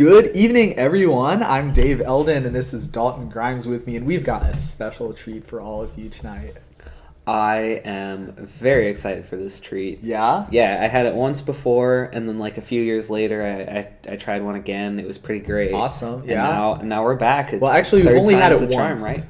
Good evening, everyone. I'm Dave Eldon, and this is Dalton Grimes with me, and we've got a special treat for all of you tonight. I am very excited for this treat. Yeah? Yeah, I had it once before, and then like a few years later, I tried one again. It was pretty great. Awesome. And Yeah. now we're back. Well, actually, we've only had it once. Charm, right?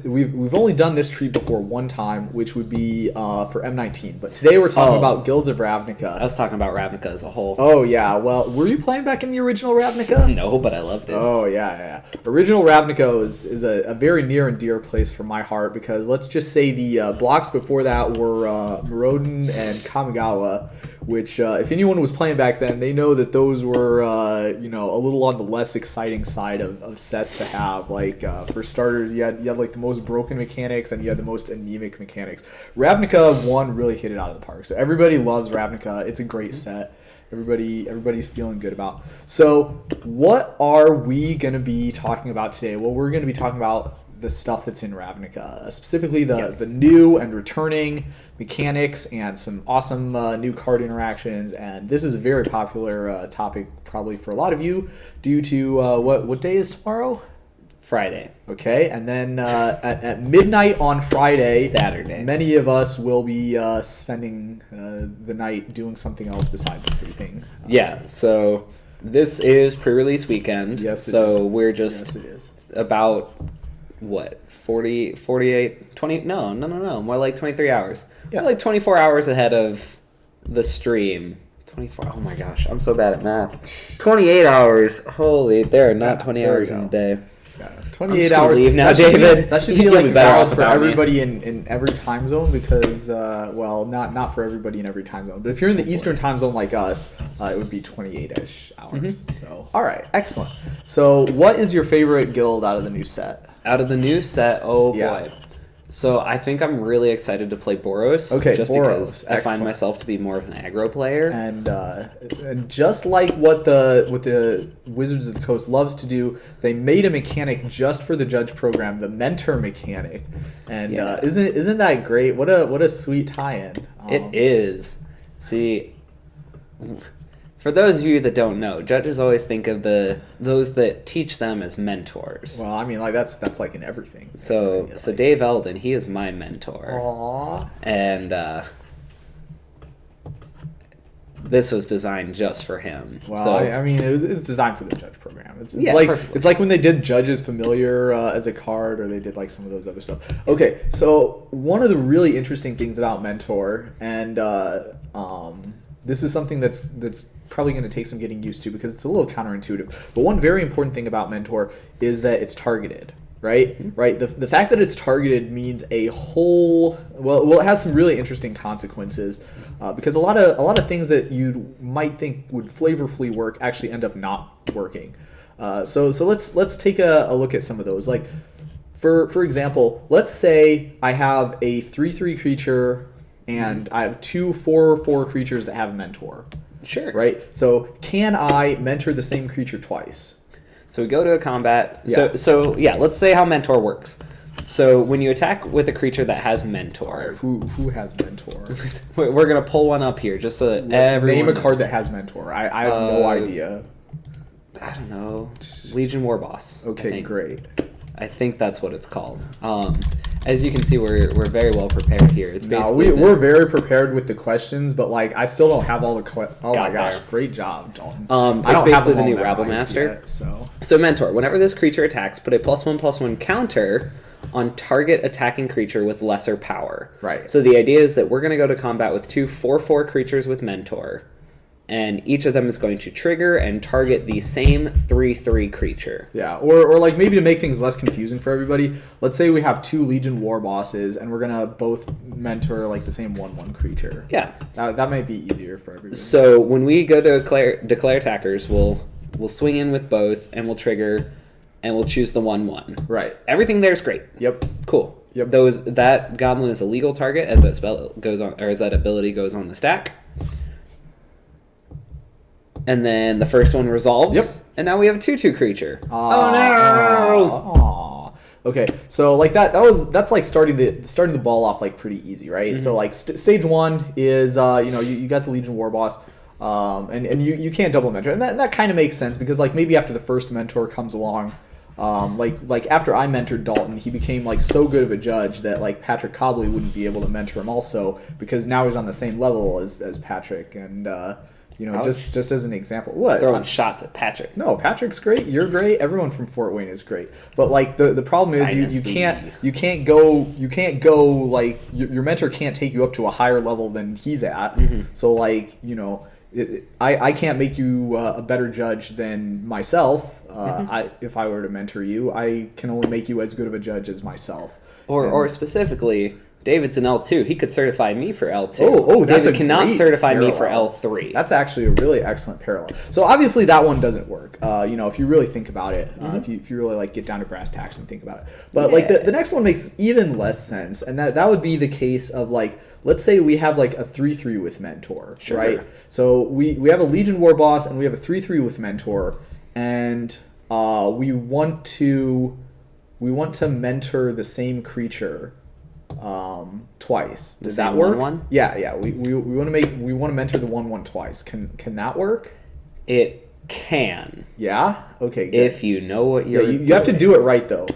We've only done this treat before one time, which would be for M19. But today we're talking about Guilds of Ravnica. I was talking about Ravnica as a whole. Oh yeah. Well, were you playing back in the original Ravnica? No, but I loved it. Oh yeah. Original Ravnica is a very near and dear place for my heart because let's just say the blocks before that were Morodin and Kamigawa, which if anyone was playing back then, they know that those were a little on the less exciting side of sets to have. Like for starters, you had like the most broken mechanics and you had the most anemic mechanics. Ravnica 1 really hit it out of the park. So everybody loves Ravnica. It's a great set. Everybody's feeling good about. So what are we going to be talking about today? Well, we're going to be talking about the stuff that's in Ravnica, specifically the new and returning mechanics and some awesome new card interactions. And this is a very popular topic probably for a lot of you due to what day is tomorrow? Friday. Okay, and then at midnight on Friday, Saturday, many of us will be spending the night doing something else besides sleeping. Yeah, so this is pre-release weekend. Yes, it is. So we're just about... what, 40, 48, 20, no, more like 23 hours. Yeah. We're like 24 hours ahead of the stream. 24, oh my gosh, I'm so bad at math. 28 hours, holy, there are not 20 hours in a day. Yeah. 28 hours. Leave now, David. That should be like valid for everybody in every time zone because, well, not for everybody in every time zone. But if you're in the Eastern time zone like us, it would be 28-ish hours. Mm-hmm. So, all right, excellent. So what is your favorite guild out of the new set? Out of the new set, boy. So I think I'm really excited to play Boros. Okay, just Boros. Because I find myself to be more of an aggro player. And just like what the Wizards of the Coast loves to do, they made a mechanic just for the Judge program, the Mentor mechanic. And isn't that great? What a sweet tie-in. It is. See, for those of you that don't know, judges always think of those that teach them as mentors. Well, I mean, like that's like in everything. So Dave Eldon, he is my mentor. Aww. And this was designed just for him. Well, so, I mean, it's designed for the Judge program. It's like when they did Judge's Familiar as a card, or they did like some of those other stuff. Okay, so one of the really interesting things about Mentor, and this is something that's probably going to take some getting used to because it's a little counterintuitive. But one very important thing about Mentor is that it's targeted, right? Mm-hmm. Right. The fact that it's targeted means it has some really interesting consequences because a lot of things that you might think would flavorfully work actually end up not working. So let's take a look at some of those. Like for example, let's say I have a 3/3 creature. And I have 2 4/4 creatures that have Mentor. Sure. Right? So can I mentor the same creature twice? So we go to a combat. Yeah. So let's say how Mentor works. So when you attack with a creature that has Mentor. Who has Mentor? We're going to pull one up here just so that everyone Name a card that has Mentor. I have no idea. I don't know. Legion War Boss. Okay, great. I think that's what it's called. As you can see, we're very well prepared here. It's basically we're very prepared with the questions, but like I still don't have all the oh my gosh, great job, Dalton. It's basically the new Rabble Master. Yet, so Mentor, whenever this creature attacks, put a +1/+1 counter on target attacking creature with lesser power. Right. So the idea is that we're going to go to combat with 2 4/4 creatures with Mentor. And each of them is going to trigger and target the same 3/3 creature. Yeah, or like maybe to make things less confusing for everybody, let's say we have 2 Legion War Bosses and we're gonna both mentor like the same 1/1 creature. Yeah, that might be easier for everybody. So when we go to declare attackers, we'll swing in with both and we'll trigger and we'll choose the 1/1. Right. Everything there is great. Yep. Cool. Yep. That goblin is a legal target as that spell goes on, or as that ability goes on the stack. And then the first one resolves. Yep. And now we have a 2/2 creature. Oh no! Okay, so like that's like starting the ball off like pretty easy, right? Mm-hmm. So like stage 1 is you got the Legion War Boss. And you can't double mentor, and that kind of makes sense because like maybe after the first mentor comes along, like after I mentored Dalton, he became like so good of a judge that like Patrick Cobley wouldn't be able to mentor him also because now he's on the same level as Patrick, and just as an example, what throwing shots at Patrick? No, Patrick's great. You're great. Everyone from Fort Wayne is great. But like the problem is you can't go like your mentor can't take you up to a higher level than he's at. So like I can't make you a better judge than myself. If I were to mentor you, I can only make you as good of a judge as myself. Or specifically, David's an L2. He could certify me for L2. Oh, that's David a cannot great certify parallel. me for L3. That's actually a really excellent parallel. So obviously that one doesn't work. If you really think about it, if you really like get down to brass tacks and think about it. But like the next one makes even less sense, and that would be the case of like, let's say we have like a 3/3 with mentor, right? So we have a Legion War Boss and we have a 3/3 with mentor, and we want to mentor the same creature twice. Does that work? 1/1? Yeah. We want to mentor the 1/1 twice. Can that work? It can. Yeah. Okay. Good. If you know what you're doing. You have to do it right though.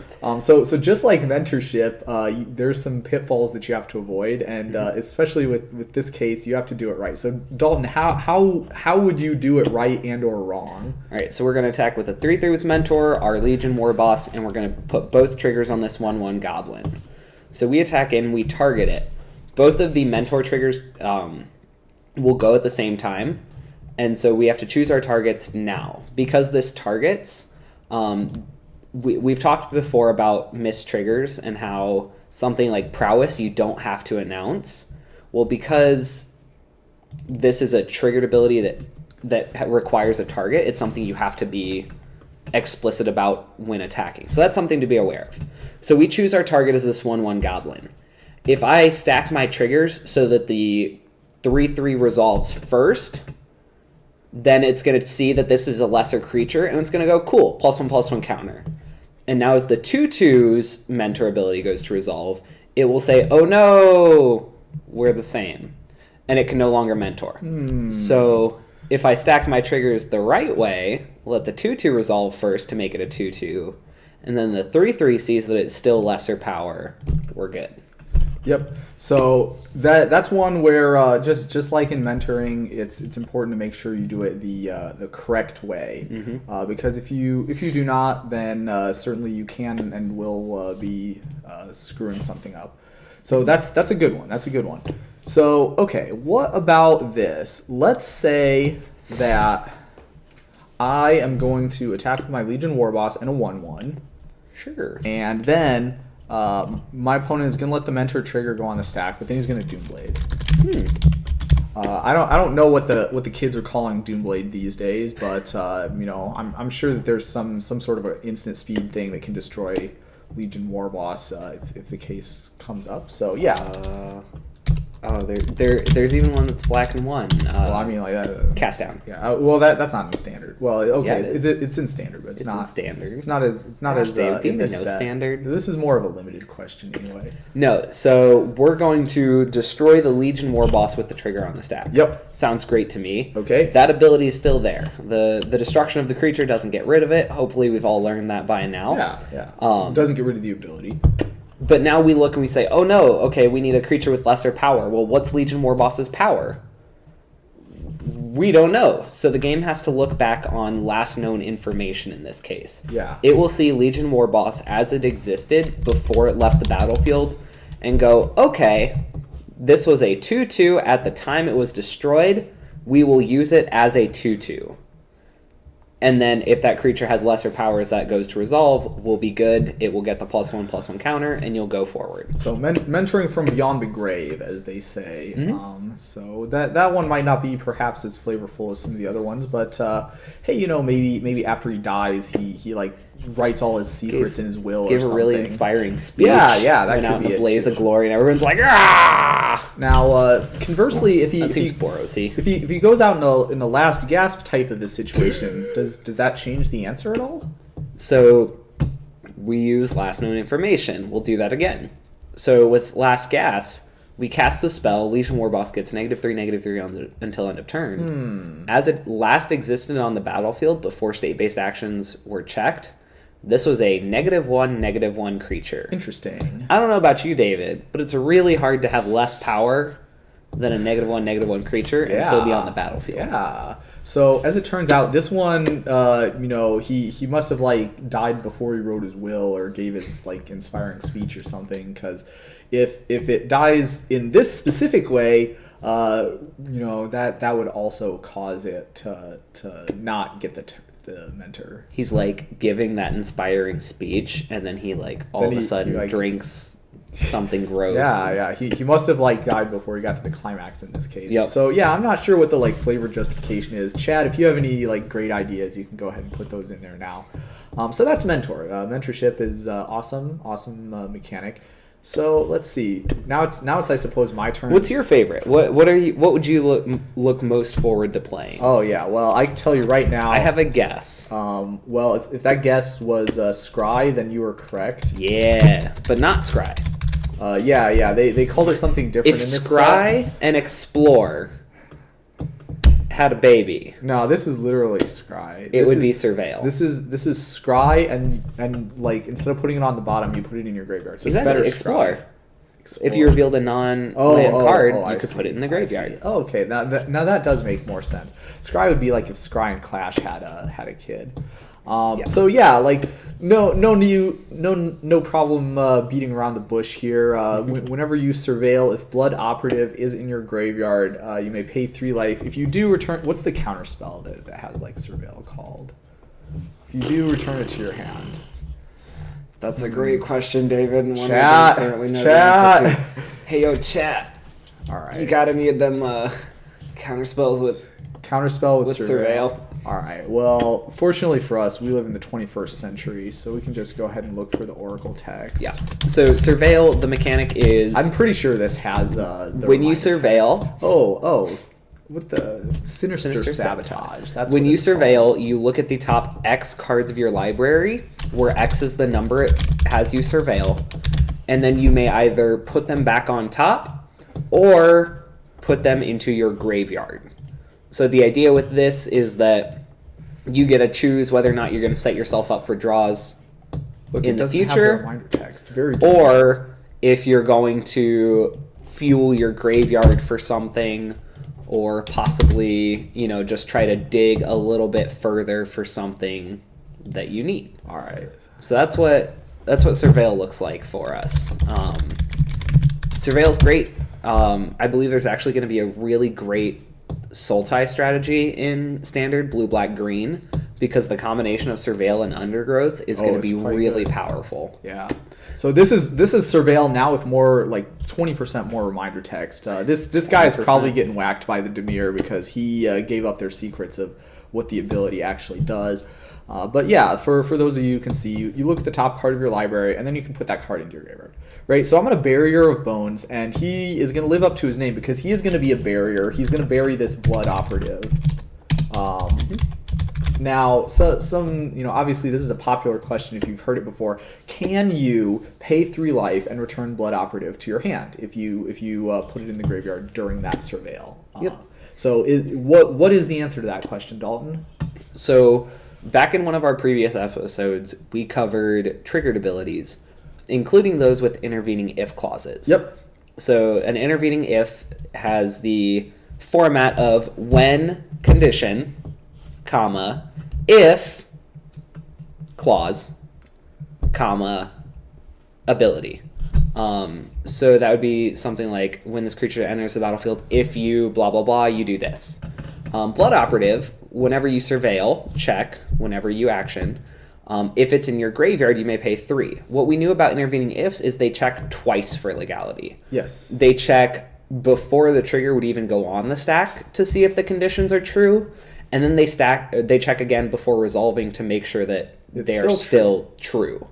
So just like mentorship, there's some pitfalls that you have to avoid, and especially with this case, you have to do it right. So Dalton, how would you do it right and or wrong? All right. So we're going to attack with a 3/3 with mentor, our Legion War Boss, and we're going to put both triggers on this 1/1 goblin. So we attack in, we target it. Both of the mentor triggers will go at the same time. And so we have to choose our targets now. Because this targets, we've talked before about missed triggers and how something like prowess you don't have to announce. Well, because this is a triggered ability that requires a target, it's something you have to be explicit about when attacking. So that's something to be aware of. So we choose our target as this 1/1 goblin. If I stack my triggers so that the 3/3 resolves first, then it's going to see that this is a lesser creature, and it's going to go, cool, +1/+1 counter. And now as the 2/2's mentor ability goes to resolve, it will say, oh no, we're the same. And it can no longer mentor. So if I stack my triggers the right way, let the 2/2 resolve first to make it a 2/2, and then the 3/3 sees that it's still lesser power, we're good. Yep. So that's one where just like in mentoring, it's important to make sure you do it the correct way, because if you do not, then certainly you can and will be screwing something up. So that's a good one. That's a good one. So okay, what about this? Let's say that I am going to attack with my Legion War Boss and a 1/1. Sure. And then my opponent is going to let the mentor trigger go on the stack, but then he's going to Doomblade. I don't know what the kids are calling Doomblade these days, but I'm sure that there's some sort of an instant speed thing that can destroy Legion War Boss if the case comes up. So yeah. There's even one that's black and one. Well, I mean, like that. Cast down. Yeah. Well, that's not in standard. Well, okay, Yeah, it is. it's in standard, but it's not in standard. It's not as Gosh, Dave, do you in know this set. standard? This is more of a limited question anyway. No, so we're going to destroy the Legion War Boss with the trigger on the stack. Yep. Sounds great to me. Okay. That ability is still there. The destruction of the creature doesn't get rid of it. Hopefully we've all learned that by now. Yeah. Doesn't get rid of the ability. But now we look and we say, oh no, okay, we need a creature with lesser power. Well, what's Legion War Boss's power? We don't know. So the game has to look back on last known information in this case. Yeah. It will see Legion War Boss as it existed before it left the battlefield and go, okay, this was a 2/2 at the time it was destroyed. We will use it as a 2/2. And then if that creature has lesser powers that goes to resolve, we'll be good. It will get the +1/+1 counter, and you'll go forward. So mentoring from beyond the grave, as they say. So that one might not be perhaps as flavorful as some of the other ones, but hey, maybe after he dies, he like writes all his secrets in his will or Give something. a really inspiring speech. Yeah, that went could out be in a it blaze too. of glory, and everyone's like, ah! Now, conversely, if That seems he Borosy. if he goes out in a last gasp type of a situation, does that change the answer at all? So we use last known information. We'll do that again. So with last gasp, We cast the spell. Legion Warboss gets -3/-3 until end of turn. As it last existed on the battlefield before state-based actions were checked, this was a -1/-1 creature. Interesting. I don't know about you, David, but it's really hard to have less power than a -1/-1 creature and still be on the battlefield. Yeah. So as it turns out, this one, he must have like died before he wrote his will or gave his like inspiring speech or something. Because if it dies in this specific way, that would also cause it to not get the mentor. He's like giving that inspiring speech, and then he like all of a sudden drinks something gross. Yeah. He must have like died before he got to the climax in this case. Yep. So yeah, I'm not sure what the like flavor justification is. Chad, if you have any like great ideas, you can go ahead and put those in there now. So that's mentor. Mentorship is awesome mechanic. So let's see. Now it's I suppose my turn. What's your favorite? What would you look most forward to playing? Oh yeah, well I can tell you right now. I have a guess. Well if that guess was Scry, then you were correct. Yeah, but not Scry. Yeah. They called it something different if in this Scry set. and Explore had a baby. No, this is literally Scry. It would be Surveil. This is Scry and like instead of putting it on the bottom, you put it in your graveyard. So exactly. It's better Explore. Scry. If you revealed a non-land card, you could put it in the graveyard. Oh, okay, now that does make more sense. Scry would be like if Scry and Clash had a kid. Yes. So yeah, like no problem beating around the bush here. Whenever you surveil, if Blood Operative is in your graveyard, you may pay 3 life. If you do return, what's the counter spell that has like surveil called? If you do return it to your hand. That's a great question, David. And one Chat. I don't currently know the answer to. Hey, yo, chat. All right. You got any of them counter spells with Counterspell with Surveil? All right. Well, fortunately for us, we live in the 21st century, so we can just go ahead and look for the Oracle text. Yeah. So Surveil, the mechanic is... I'm pretty sure this has the when you surveil... Text. Oh. With the Sinister Sabotage. That's when what you it's surveil, called. you look at the top X cards of your library, where X is the number it has you surveil, and then you may either put them back on top or put them into your graveyard. So the idea with this is that you get to choose whether or not you're going to set yourself up for draws in the future, reminder text. Very or if you're going to fuel your graveyard for something, or possibly, just try to dig a little bit further for something that you need. All right. So that's what Surveil looks like for us. Surveil's great. I believe there's actually going to be a really great Sultai strategy in Standard Blue, Black, Green, because the combination of Surveil and Undergrowth is going to be really powerful. Yeah. So this is Surveil now with more like 20% more reminder text. This guy is probably getting whacked by the Dimir because he gave up their secrets of what the ability actually does. But yeah, for those of you who can see, you look at the top card of your library, and then you can put that card into your graveyard. Right, so I'm going to Barrier of Bones, and he is going to live up to his name because he is going to be a barrier. He's going to bury this Blood Operative. Now, some obviously this is a popular question if you've heard it before. Can you pay 3 life and return Blood Operative to your hand if you put it in the graveyard during that surveil? Yep. So what is the answer to that question, Dalton? So back in one of our previous episodes, we covered triggered abilities, including those with intervening if clauses. Yep. So an intervening if has the format of when condition, comma, if clause, comma, ability. So that would be something like when this creature enters the battlefield, if you blah, blah, blah, you do this. Blood Operative, whenever you surveil, check, whenever you action. If it's in your graveyard, you may pay 3. What we knew about intervening ifs is they check twice for legality. Yes. They check before the trigger would even go on the stack to see if the conditions are true, and then they check again before resolving to make sure that they're still true.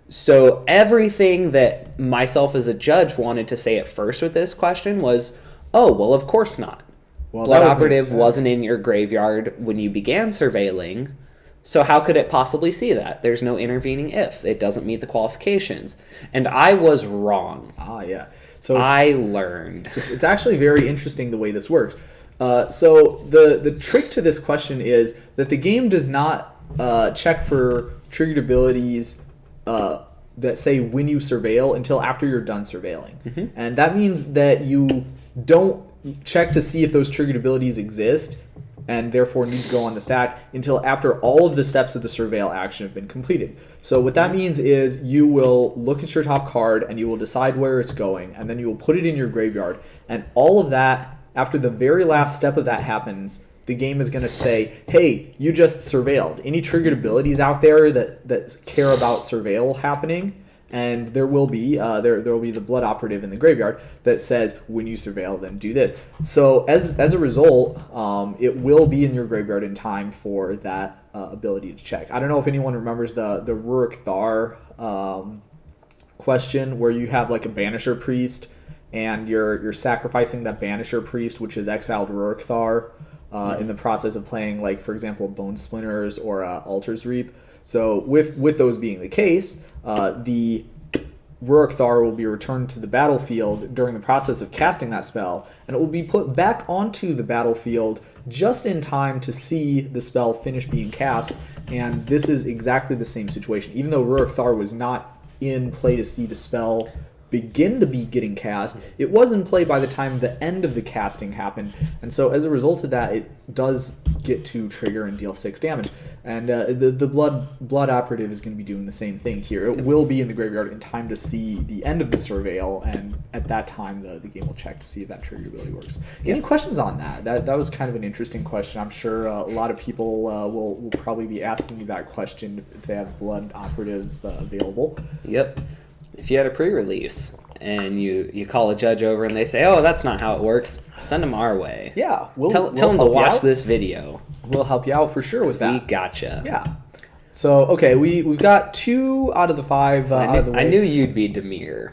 So everything that myself as a judge wanted to say at first with this question was, oh, well, of course not. Blood Operative wasn't in your graveyard when you began surveilling, So how could it possibly see that? There's no intervening if. It doesn't meet the qualifications. And I was wrong. Ah, yeah. So I learned. It's actually very interesting the way this works. So the trick to this question is that the game does not check for triggered abilities that say when you surveil until after you're done surveilling. And that means that you don't check to see if those triggered abilities exist and therefore need to go on the stack until after all of the steps of the surveil action have been completed. So what that means is you will look at your top card and you will decide where it's going, and then you will put it in your graveyard, and all of that, after the very last step of that happens, the game is going to say, hey, you just surveilled. Any triggered abilities out there that care about surveil happening, and there will be there will be the blood operative in the graveyard that says when you surveil, then do this. So as a result, it will be in your graveyard in time for that ability to check. I don't know if anyone remembers the Rurik Thar question where you have like a Banisher priest and you're sacrificing that Banisher priest, which is exiled Rurik Thar, in the process of playing, like, for example, Bone Splinters or Altar's Reap. So with those being the case, the Rurik Thar will be returned to the battlefield during the process of casting that spell, and it will be put back onto the battlefield just in time to see the spell finish being cast. And this is exactly the same situation. Even though Rurik Thar was not in play to see the spell begin to be getting cast, it was in play by the time the end of the casting happened, and so as a result of that, it does get to trigger and deal 6 damage. And the blood operative is going to be doing the same thing here. It will be in the graveyard in time to see the end of the surveil, and at that time the game will check to see if that trigger ability works. Any questions on that? That was kind of an interesting question. I'm sure a lot of people will probably be asking you that question if they have blood operatives available. Yep. If you had a pre-release and you call a judge over and they say, oh, that's not how it works, send them our way. Yeah. Tell them to watch this video. We'll help you out for sure with that. We gotcha. Yeah. So, okay, we've got 2 out of the 5 out of the way. I knew you'd be Demir.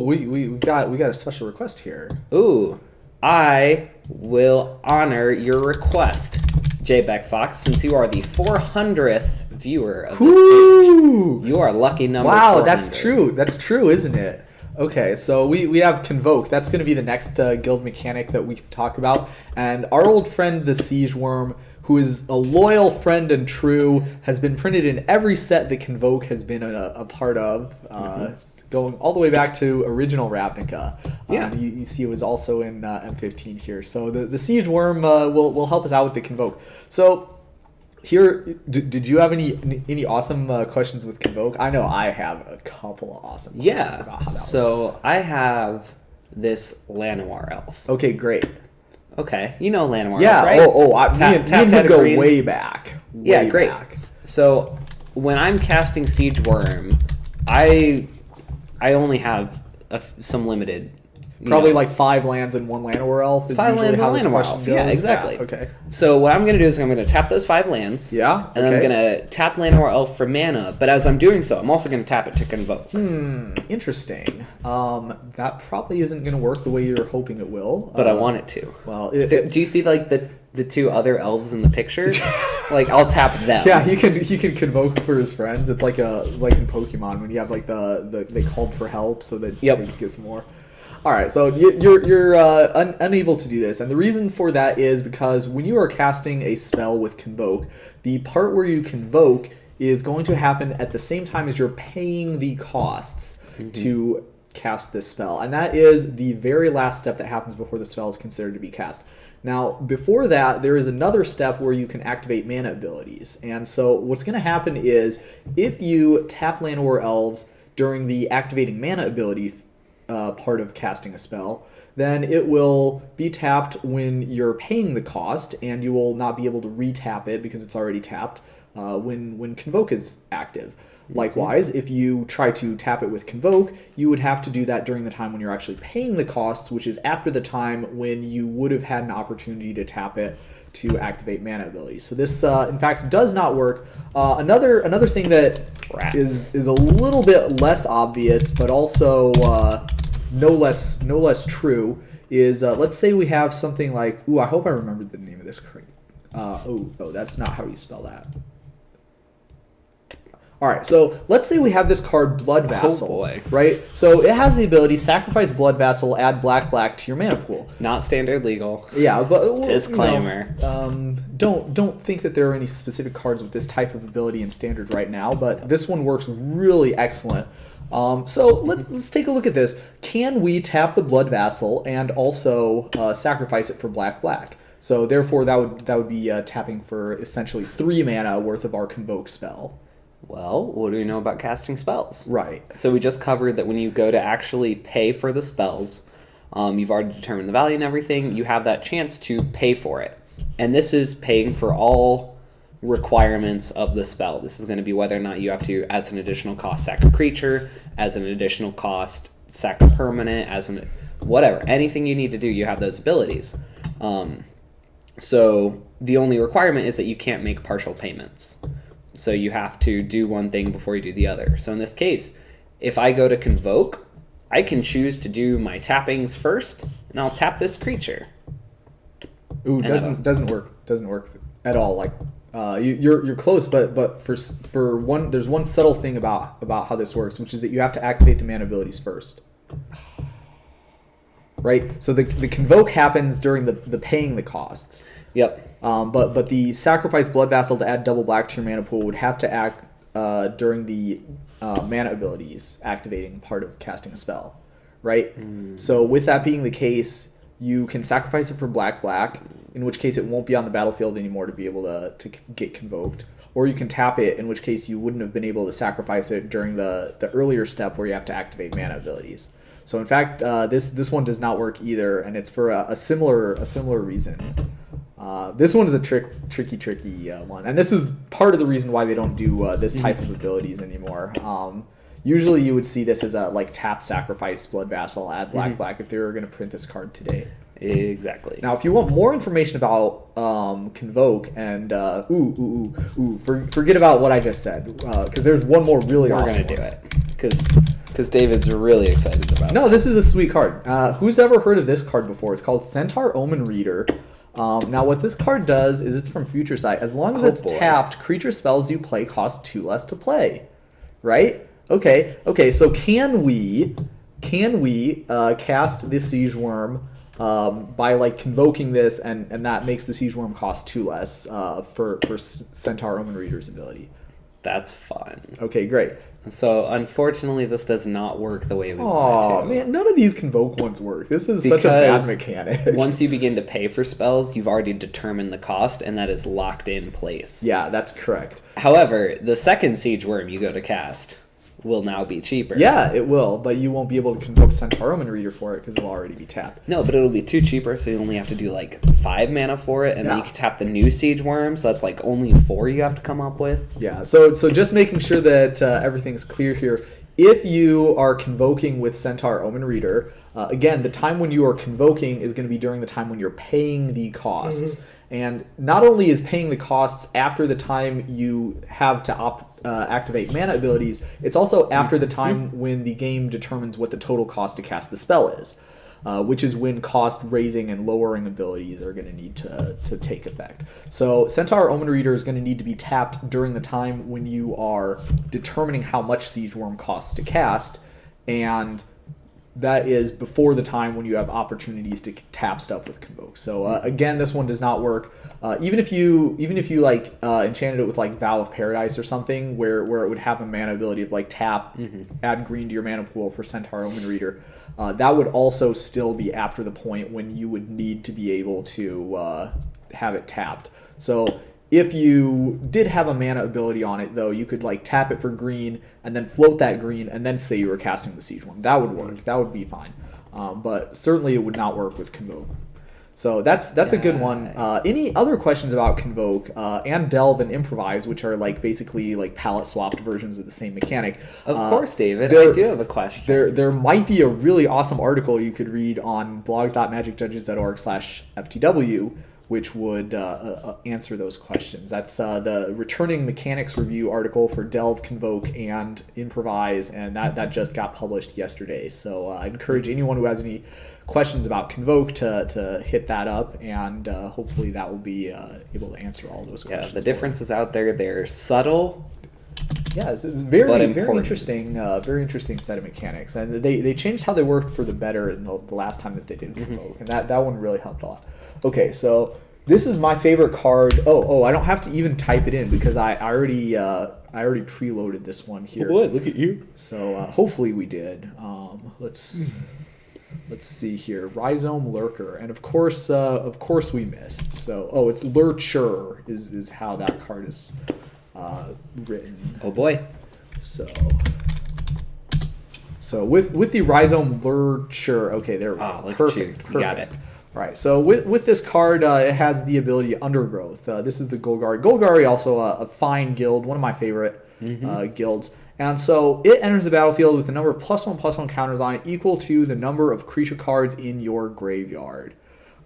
we got a special request here. Ooh. I will honor your request, J. Beck Fox, since you are the 400th viewer of this page. You are lucky number 400. Wow, that's true, isn't it? Okay, so we have Convoke. That's going to be the next guild mechanic that we can talk about. And our old friend, the Siege Worm, who is a loyal friend and true, has been printed in every set that Convoke has been a part of, going all the way back to original Ravnica. Yeah. You see it was also in M15 here. So the Siege Worm will help us out with the Convoke. So here, did you have any awesome questions with Convoke? I know I have a couple of awesome questions about how that works. I have this Llanowar elf. Okay, great. Okay, you know Llanowar Yeah, elf, right? Me and him go way back. Yeah, great. So when I'm casting Siege Worm, I only have some limited. Probably like 5 lands and 1 Llanowar elf is 5 usually lands how and this 1 Llanowar question elf. goes. Yeah, exactly. Yeah, okay. So what I'm going to do is I'm going to tap those 5 lands. Yeah. And I'm going to tap Llanowar elf for mana. But as I'm doing so, I'm also going to tap it to Convoke. Interesting. That probably isn't going to work the way you're hoping it will. But I want it to. Well, do you see like the 2 other elves in the picture? Like I'll tap them. Yeah, he can convoke for his friends. It's like in Pokemon when you have like they called for help so that they can get some more. All right, so you're unable to do this, and the reason for that is because when you are casting a spell with Convoke, the part where you convoke is going to happen at the same time as you're paying the costs to cast this spell, and that is the very last step that happens before the spell is considered to be cast. Now, before that, there is another step where you can activate mana abilities, and so what's going to happen is if you tap Llanowar Elves during the activating mana ability part of casting a spell, then it will be tapped when you're paying the cost, and you will not be able to re-tap it because it's already tapped when Convoke is active. Likewise, if you try to tap it with Convoke, you would have to do that during the time when you're actually paying the costs, which is after the time when you would have had an opportunity to tap it to activate mana abilities. So this, in fact, does not work. Another thing that is a little bit less obvious, but also no less true, is let's say we have something like, I hope I remembered the name of this crate. That's not how you spell that. All right, so let's say we have this card, Blood Vassal. Oh boy. Right? So it has the ability, sacrifice Blood Vassal, add black to your mana pool. Not standard legal. Yeah, but Disclaimer. Don't think that there are any specific cards with this type of ability in Standard right now, but this one works really excellent. So let's take a look at this. Can we tap the Blood Vassal and also sacrifice it for black? So therefore, that would be tapping for essentially 3 mana worth of our Convoke spell. Well, what do we know about casting spells? Right. So we just covered that when you go to actually pay for the spells, you've already determined the value and everything, you have that chance to pay for it. And this is paying for all requirements of the spell. This is going to be whether or not you have to, as an additional cost, sack a creature, as an additional cost, sack a permanent, whatever. Anything you need to do, you have those abilities. So the only requirement is that you can't make partial payments. So you have to do one thing before you do the other. So in this case, if I go to Convoke, I can choose to do my tappings first, and I'll tap this creature. Ooh, doesn't work at all. Like you're close, but for one, there's one subtle thing about how this works, which is that you have to activate the mana abilities first. Right? So the Convoke happens during the paying the costs. Yep. But the sacrifice Blood Vassal to add double black to your mana pool would have to act during the mana abilities activating part of casting a spell, right? So with that being the case, you can sacrifice it for black, in which case it won't be on the battlefield anymore to be able to get Convoked. Or you can tap it, in which case you wouldn't have been able to sacrifice it during the earlier step where you have to activate mana abilities. So in fact, this one does not work either, and it's for a similar reason. This one is a tricky one, and this is part of the reason why they don't do this type of abilities anymore. Usually, you would see this as a tap sacrifice Blood Vassal, add black if they were going to print this card today. Exactly. Now, if you want more information about Convoke and forget about what I just said, because there's one more really awesome. We're gonna do it because David's really excited about it. No, this is a sweet card. Who's ever heard of this card before? It's called Centaur Omen Reader. Now, what this card does is it's from Future Sight. As long as it's tapped, creature spells you play cost 2 less to play. Right? Okay. So can we cast the Siege Worm by convoking this, and that makes the Siege Worm cost 2 less for Centaur Omen Reader's ability? That's fun. Okay, great. So, unfortunately, this does not work the way we want it to. Oh, man, none of these Convoke ones work. This is such a bad mechanic. Once you begin to pay for spells, you've already determined the cost, and that is locked in place. Yeah, that's correct. However, the second Siege Worm you go to cast will now be cheaper. Yeah, it will, but you won't be able to convoke Centaur Omen Reader for it because it'll already be tapped. No, but it'll be 2 cheaper, so you only have to do 5 mana for it, and then you can tap the new Siege Worm, so that's only 4 you have to come up with. Yeah, so just making sure that everything's clear here. If you are convoking with Centaur Omen Reader, again, the time when you are convoking is going to be during the time when you're paying the costs. And not only is paying the costs after the time you have to activate mana abilities, it's also after the time when the game determines what the total cost to cast the spell is, which is when cost raising and lowering abilities are going to need to take effect. So Centaur Omen Reader is going to need to be tapped during the time when you are determining how much Siege Worm costs to cast, and that is before the time when you have opportunities to tap stuff with Convoke. So again, this one does not work. Even if you enchanted it with Vow of Paradise or something, where it would have a mana ability of tap, add green to your mana pool for Centaur Omen Reader, that would also still be after the point when you would need to be able to have it tapped. So if you did have a mana ability on it, though, you could tap it for green and then float that green and then say you were casting the Siege Worm. That would work. That would be fine. But certainly it would not work with Convoke. So that's a good one. Any other questions about Convoke and Delve and Improvise, which are basically palette swapped versions of the same mechanic? Of course, David. I do have a question. There might be a really awesome article you could read on blogs.magicjudges.org/FTW which would answer those questions. That's the Returning Mechanics Review article for Delve, Convoke, and Improvise, and that just got published yesterday. So I encourage anyone who has any questions about Convoke to hit that up, and hopefully that will be able to answer all those questions. Yeah, the differences out there, they're subtle. Yeah, it's very interesting set of mechanics, and they changed how they worked for the better in the last time that they did Convoke, and that one really helped a lot. Okay, so this is my favorite card. Oh, I don't have to even type it in because I already preloaded this one here. Oh boy, look at you. So hopefully we did. Let's see here. Rhizome Lurker, and of course we missed. So it's Lurcher is how that card is written. Oh boy. So with the Rhizome Lurcher, okay, there we go. Perfect. You got it. All right, so with this card, it has the ability Undergrowth. This is the Golgari. Golgari, also a fine guild, one of my favorite guilds. And so it enters the battlefield with a number of +1/+1 counters on it equal to the number of creature cards in your graveyard.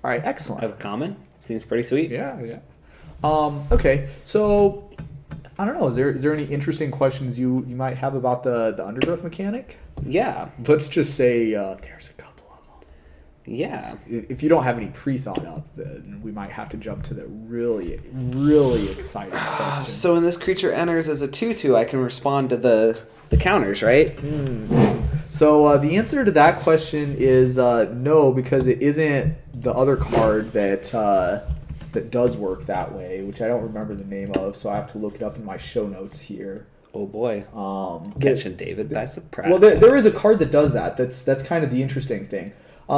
All right, excellent. As a common, seems pretty sweet. Yeah. Okay, so I don't know. Is there any interesting questions you might have about the Undergrowth mechanic? Yeah. Let's just say there's a couple of them. Yeah. If you don't have any pre-thought up, then we might have to jump to the really, really exciting questions. So when this creature enters as a 2/2, I can respond to the counters, right? So the answer to that question is no, because it isn't the other card that does work that way, which I don't remember the name of, so I have to look it up in my show notes here. Oh boy. Catching David by surprise. Well, there is a card that does that. That's kind of the interesting thing.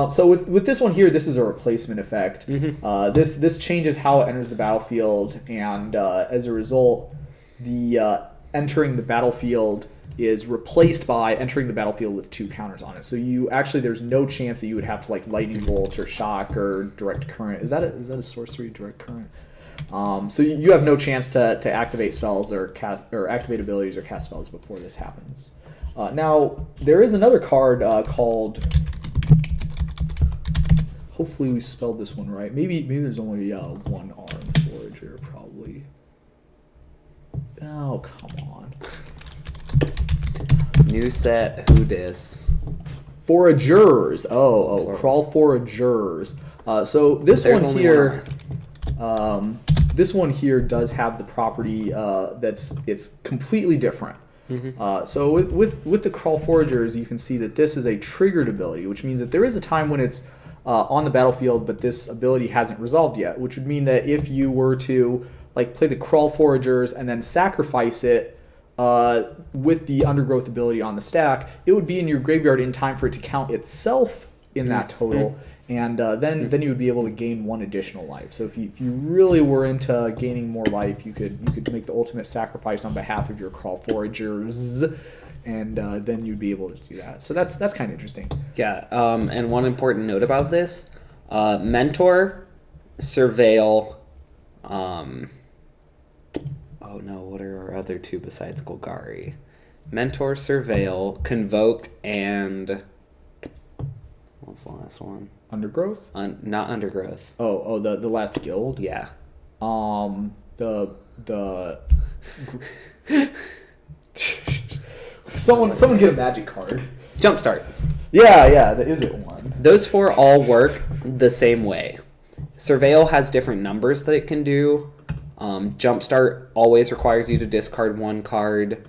So with this one here, this is a replacement effect. This changes how it enters the battlefield, and as a result, the entering the battlefield is replaced by entering the battlefield with 2 counters on it. So there's no chance that you would have to like lightning bolt or shock or direct current. Is that a sorcery, direct current? So you have no chance to activate spells or activate abilities or cast spells before this happens. Now there is another card called. Hopefully we spelled this one right. Maybe there's only one R in Forager, probably. Oh, come on. New set, who dis? Foragers. Crawl Foragers. So this one here, this one here does have the property it's completely different. So with the Crawl Foragers, you can see that this is a triggered ability, which means that there is a time when it's on the battlefield, but this ability hasn't resolved yet, which would mean that if you were to like play the Crawl Foragers and then sacrifice it with the Undergrowth ability on the stack, it would be in your graveyard in time for it to count itself in that total, and then you would be able to gain 1 additional life. So if you really were into gaining more life, you could make the ultimate sacrifice on behalf of your Crawl Foragers, and then you'd be able to do that. So that's kind of interesting. Yeah, and one important note about this, Mentor, Surveil, oh no, what are our other 2 besides Golgari? Mentor, Surveil, Convoke, and what's the last one? Undergrowth? Not Undergrowth. Oh, the last guild? Yeah. The Someone get a magic card. Jumpstart. Yeah, that is it one. Those 4 all work the same way. Surveil has different numbers that it can do. Jumpstart always requires you to discard 1 card.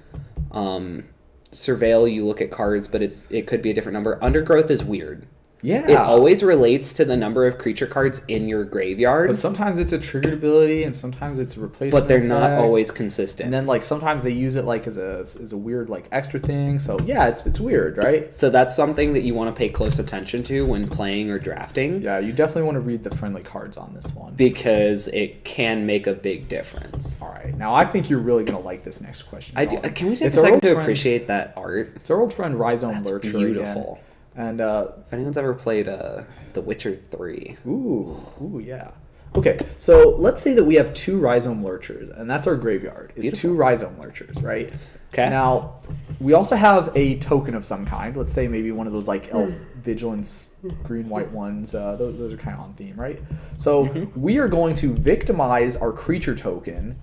Surveil, you look at cards, but it could be a different number. Undergrowth is weird. Yeah. It always relates to the number of creature cards in your graveyard. But sometimes it's a triggered ability, and sometimes it's a replacement. But they're not effect. always consistent. And then like sometimes they use it like as a weird like extra thing. So yeah, it's weird, right? So that's something that you want to pay close attention to when playing or drafting. Yeah, you definitely want to read the friendly cards on this one. Because it can make a big difference. All right. Now I think you're really going to like this next question. I do. Can we take a second to appreciate that art? It's our old friend Rhizome Lurcher. Beautiful. Again. And if anyone's ever played The Witcher 3. Ooh, yeah. Okay, so let's say that we have 2 Rhizome Lurchers, and that's our graveyard. It's Beautiful. 2 Rhizome Lurchers, right? Okay. Now, we also have a token of some kind. Let's say maybe one of those like Elf Vigilance green-white ones. Those are kind of on theme, right? So we are going to victimize our creature token,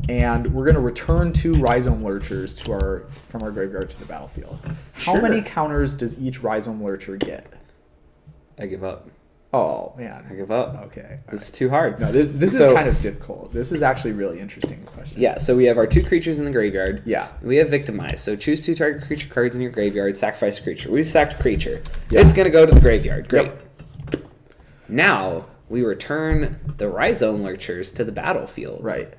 and we're going to return 2 Rhizome Lurchers from our graveyard to the battlefield. How Sure. many counters does each Rhizome Lurcher get? I give up. Oh man, I give up. Okay, This is too hard. no, this So- is kind of difficult. This is actually a really interesting question. Yeah, so we have our 2 creatures in the graveyard. Yeah. We have victimized. So choose 2 target creature cards in your graveyard, sacrifice a creature. We sacked a creature. Yeah. It's going to go to the graveyard. Great. Yep. Now, we return the Rhizome Lurchers to the battlefield. Right.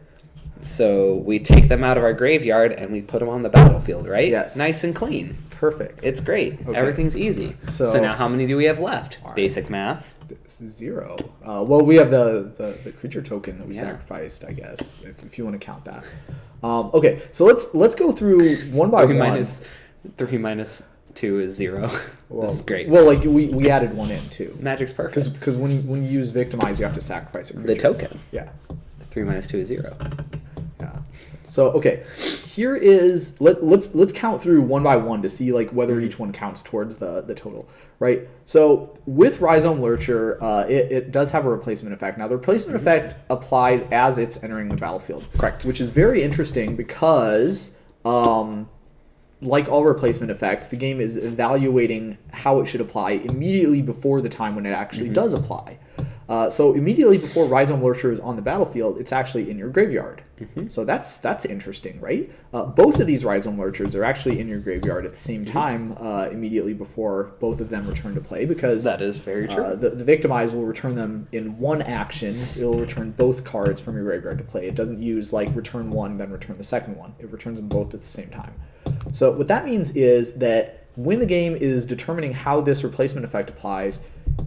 So we take them out of our graveyard and we put them on the battlefield, right? Yes. Nice and clean. Perfect. It's great. Okay. Everything's easy. So- So now how many do we have left? All right. Basic math. This is 0. Well, we have the creature token that we Yeah. sacrificed, I guess, if you want to count that. Okay, so let's go through one by 3 one. minus 2 is 0. Well, This is great. Well, like we added 1 in too, Magic's perfect. because when you use victimize, you have to sacrifice a creature. The token. Yeah. 3 minus 2 is 0. Yeah. So okay, here is let's count through one by one to see like whether each one counts towards the total, right? So with Rhizome Lurcher, it does have a replacement effect. Now the replacement effect applies as it's entering the battlefield, Correct. which is very interesting because like all replacement effects, the game is evaluating how it should apply immediately before the time when it actually does apply. So immediately before Rhizome Lurcher is on the battlefield, it's actually in your graveyard. So that's interesting, right? Both of these Rhizome Lurchers are actually in your graveyard at the same time, immediately before both of them return to play, because That is very true. the Victimize will return them in one action. It'll return both cards from your graveyard to play. It doesn't use like return one, then return the second one. It returns them both at the same time. So what that means is that when the game is determining how this replacement effect applies,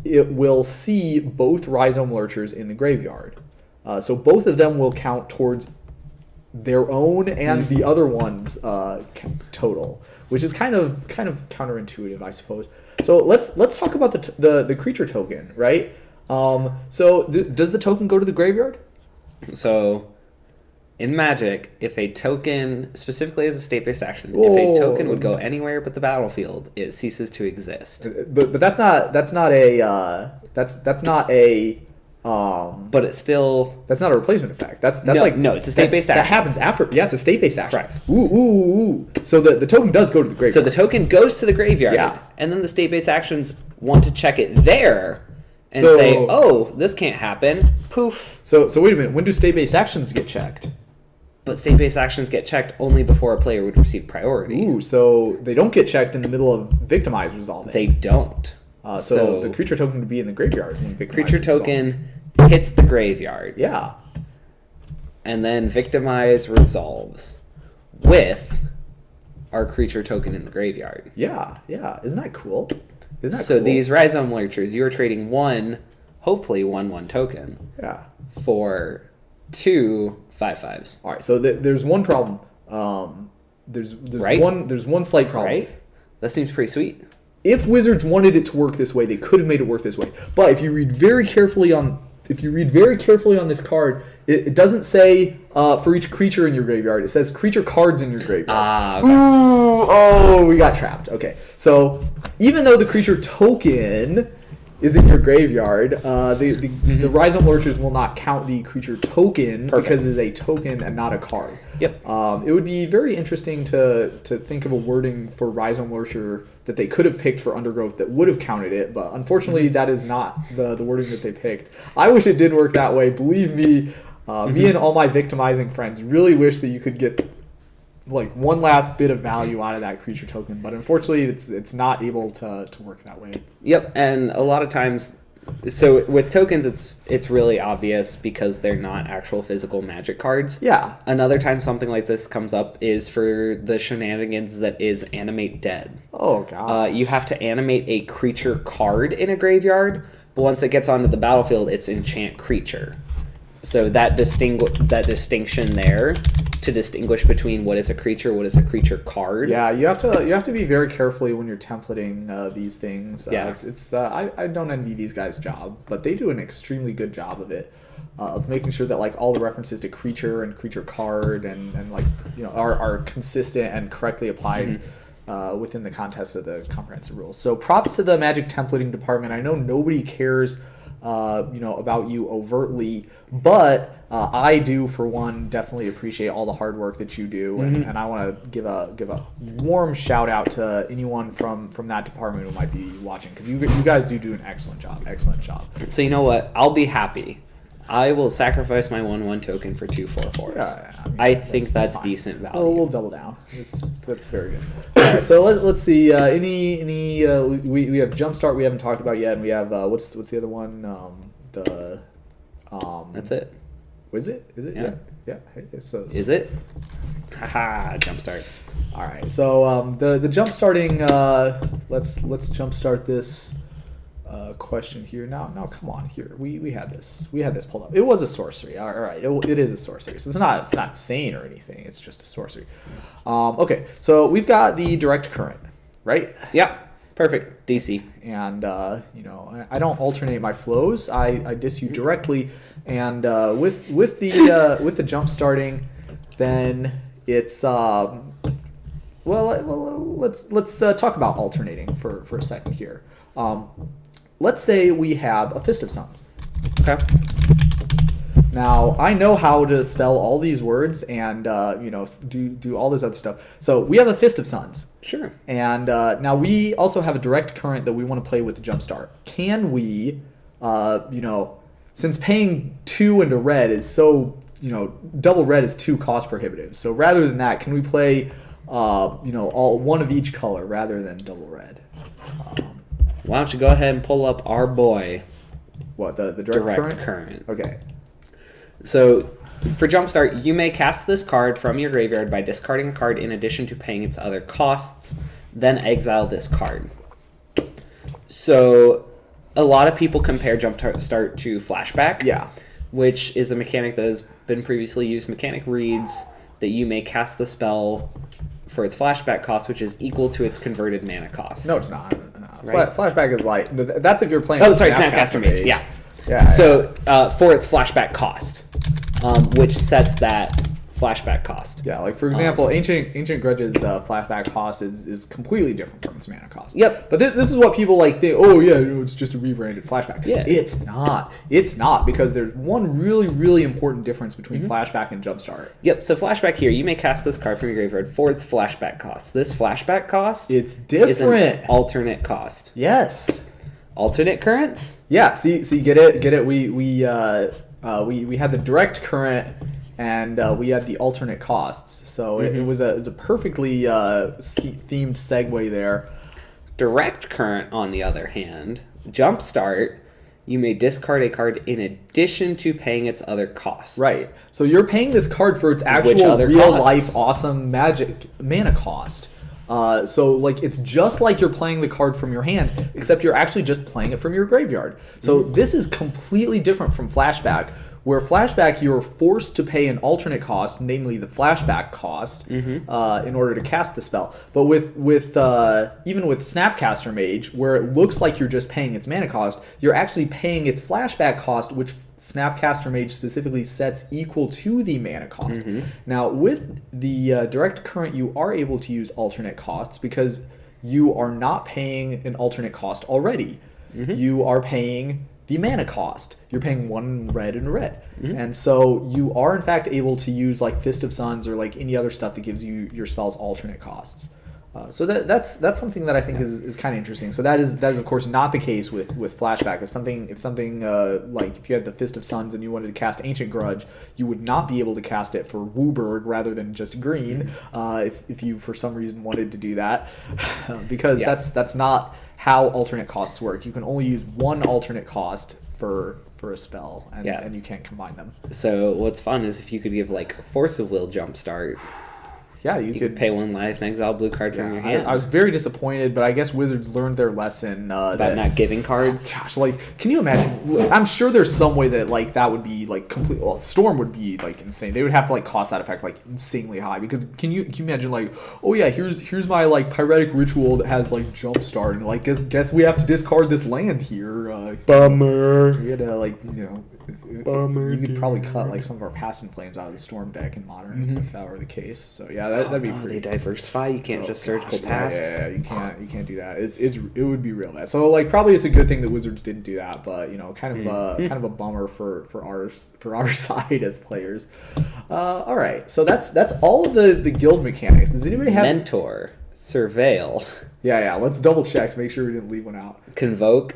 it will see both Rhizome Lurchers in the graveyard. So both of them will count towards their own and the other one's total, which is kind of counterintuitive, I suppose. So let's talk about the creature token, right? So does the token go to the graveyard? So, in Magic, if a token, specifically as a state-based action, if Whoa. a token would go anywhere but the battlefield, it ceases to exist. But that's not a But it's still that's not a replacement effect. That's No, like no, it's a state-based that action. happens after. Yeah, it's a state-based action. Correct. Ooh. So the token does go to the graveyard. so the token goes to the graveyard, Yeah. and then the state-based actions want to check it there and So- say, "Oh, this can't happen." Poof. So wait a minute. When do state-based actions get checked? But state-based actions get checked only before a player would receive priority. Ooh, so they don't get checked in the middle of Victimize resolving. They don't. So the creature token would be in the graveyard when Victimize creature is resolved. token hits the graveyard, Yeah. and then Victimize resolves with our creature token in the graveyard. Yeah. Isn't that cool? Isn't that So cool? these Rhizome Lurchers, you are trading hopefully one token Yeah. for 2 5/5s. All right. So there's one problem. There's Right? one slight problem. Right? That seems pretty sweet. If Wizards wanted it to work this way, they could have made it work this way. But if you read very carefully on this card, it doesn't say for each creature in your graveyard. It says creature cards in your graveyard. Okay. Ooh, oh, we got trapped. Okay, so even though the creature token is in your graveyard, the Rhizome Lurchers will not count the creature token Perfect. because it's a token and not a card. Yep. It would be very interesting to think of a wording for Rhizome Lurcher that they could have picked for Undergrowth that would have counted it, but unfortunately that is not the wording that they picked. I wish it did work that way. Believe me, me and all my victimizing friends really wish that you could get like one last bit of value out of that creature token, but unfortunately it's not able to work that way. Yep, and a lot of times, so with tokens, it's really obvious because they're not actual physical Magic cards. Yeah. Another time something like this comes up is for the shenanigans that is Animate Dead. Oh god. You have to animate a creature card in a graveyard, but once it gets onto the battlefield, it's enchant creature. So that distinction there to distinguish between what is a creature, what is a creature card. Yeah, you have to be very carefully when you're templating these things. Yeah. I don't envy these guys' job, but they do an extremely good job of it. of making sure that like all the references to creature and creature card and like are consistent and correctly applied within the context of the comprehensive rules. So props to the Magic templating department. I know nobody cares about you overtly, but I do, for one, definitely appreciate all the hard work that you do, and I want to give a warm shout out to anyone from that department who might be watching, because you guys do an excellent job. So you know what? I'll be happy. I will sacrifice my 1/1 token for 2 4/4s. Yeah, I think that's fine. decent value. Oh, we'll double down. That's very good. All right, so let's see. We have Jumpstart we haven't talked about yet, and we have what's the other one? That's it. Is it? Yeah. Hey, so Is it? Haha, Jumpstart. All right. So the jump starting. Let's jumpstart this question here. Now come on here. We had this pulled up. It was a sorcery. All right. It is a sorcery. So it's not insane or anything. It's just a sorcery. Okay. So we've got the direct current, right? Yep. Perfect. DC. And I don't alternate my flows. I diss you directly. And with the jump starting, then it's let's talk about alternating for a second here. Let's say we have a Fist of Suns. Okay. Now, I know how to spell all these words and do all this other stuff. So we have a Fist of Suns. Sure. And now we also have a direct current that we want to play with the Jumpstart. Can we, since paying 2 into red is so, double red is too cost prohibitive. So rather than that, can we play, all one of each color rather than double red? Why don't you go ahead and pull up our boy? What, the direct current? Okay. So for Jumpstart, you may cast this card from your graveyard by discarding a card in addition to paying its other costs, then exile this card. So a lot of people compare Jumpstart to Flashback. Yeah. Which is a mechanic that has been previously used. Mechanic reads that you may cast the spell for its flashback cost, which is equal to its converted mana cost. No, it's not. Right? Flashback is like, that's if you're playing. Oh, sorry, Snapcaster Mage. Yeah. Yeah. So for its flashback cost, which sets that flashback cost. Yeah, like for example, Ancient Grudge's flashback cost is completely different from its mana cost. Yep. But this is what people like think. Oh yeah, it's just a rebranded flashback. Yeah. It's not. It's not, because there's one really really important difference between flashback and jumpstart. Yep. So flashback here, you may cast this card from your graveyard for its flashback cost. This flashback cost, it's different. Is an alternate cost. Yes. Alternate currents. Yeah. See. Get it. We had the direct current. And we had the alternate costs, so it was a perfectly themed segue there. Direct current, on the other hand, Jumpstart, you may discard a card in addition to paying its other costs. Right. So you're paying this card for its actual real-life awesome magic mana cost. So like it's just like you're playing the card from your hand, except you're actually just playing it from your graveyard. So this is completely different from Flashback, where Flashback you're forced to pay an alternate cost, namely the flashback cost, in order to cast the spell. But with even with Snapcaster Mage, where it looks like you're just paying its mana cost, you're actually paying its flashback cost, which Snapcaster Mage specifically sets equal to the mana cost. Now with the direct current, you are able to use alternate costs because you are not paying an alternate cost already. You are paying the mana cost. You're paying 1 red and a red. And so you are in fact able to use like Fist of Suns or like any other stuff that gives you your spell's alternate costs. So that's something that I think is kind of interesting. So that is of course not the case with Flashback. If something like if you had the Fist of Suns and you wanted to cast Ancient Grudge, you would not be able to cast it for Wooburg rather than just green. If you for some reason wanted to do that, because that's not how alternate costs work. You can only use one alternate cost for a spell, and you can't combine them. So what's fun is if you could give like Force of Will Jumpstart. Yeah, you could pay 1 life and exile blue card from your hand. I was very disappointed, but I guess Wizards learned their lesson about not giving cards. Gosh, like, can you imagine? I'm sure there's some way that like that would be like complete. Well, Storm would be like insane. They would have to like cost that effect like insanely high, because can you imagine like, oh yeah, here's my like pyretic ritual that has like Jumpstart, and like guess we have to discard this land here. Bummer. We had to like We could probably cut like some of our Past in Flames out of the Storm deck in Modern if that were the case. So yeah, that'd be pretty. They diversify. You can't just Surgical Past. Yeah, you can't do that. It would be real bad. So like probably it's a good thing that Wizards didn't do that, but you know, kind of a bummer for our side as players. All right, so that's all of the guild mechanics. Does anybody have Mentor, Surveil? Yeah. Let's double check to make sure we didn't leave one out. Convoke,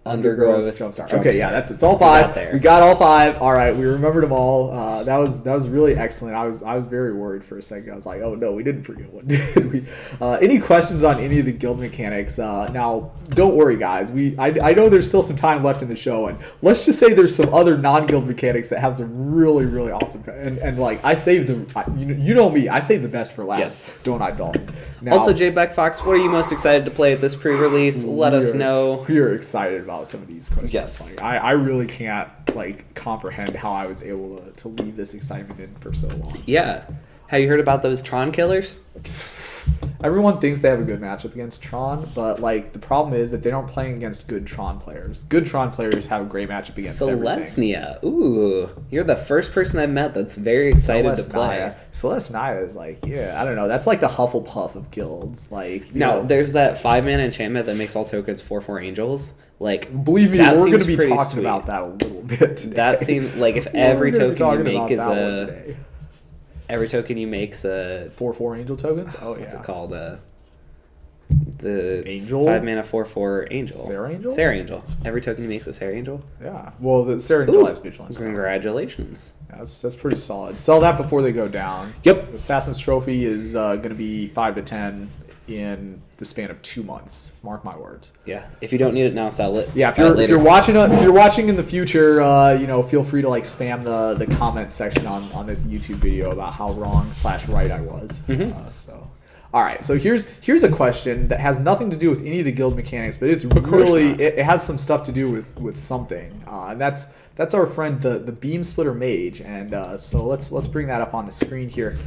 Undergrowth, Jumpstart. Okay, yeah, it's all 5. We got all 5. All right, we remembered them all. That was really excellent. I was very worried for a second. I was like, oh no, we didn't forget one, did we? Any questions on any of the guild mechanics? Now, don't worry, guys. I know there's still some time left in the show, and let's just say there's some other non-guild mechanics that have some really, really awesome. And like I saved you know me, I saved the best for last. Yes. Don't I, Dalton? Now, Also, J. Beck Fox, what are you most excited to play at this pre-release? Let us know. We are excited about some of these questions. Yes. Like, I really can't like comprehend how I was able to leave this excitement in for so long. Yeah. Have you heard about those Tron killers? Everyone thinks they have a good matchup against Tron, but like the problem is that they aren't playing against good Tron players. Good Tron players have a great matchup against everything. Selesnya. Ooh. You're the first person I've met that's very excited to play. Selesnya is like, yeah, I don't know. That's like the Hufflepuff of guilds. Like now, there's that 5-mana enchantment that makes all tokens 4/4 angels. Like, believe me, we're going to be talking about that a little bit today. That seems like if every token you make is a... Every token you make is a 4/4 angel tokens. Oh yeah. What's it called? The angel 5-mana 4/4 angel. Sarah Angel. Sarah Angel. Every token you make is a Sarah Angel. Yeah. Well, the Sarah Angel has vigilance. Congratulations. Yeah, that's pretty solid. Sell that before they go down. Yep. Assassin's Trophy is going to be 5 to 10 in the span of 2 months. Mark my words. Yeah. If you don't need it now, sell it. Yeah. If you're watching in the future, feel free to like spam the comments section on this YouTube video about how wrong/right I was. All right. So here's a question that has nothing to do with any of the guild mechanics, but it's really it has some stuff to do with something, and that's our friend the Beam Splitter Mage, and so let's bring that up on the screen here.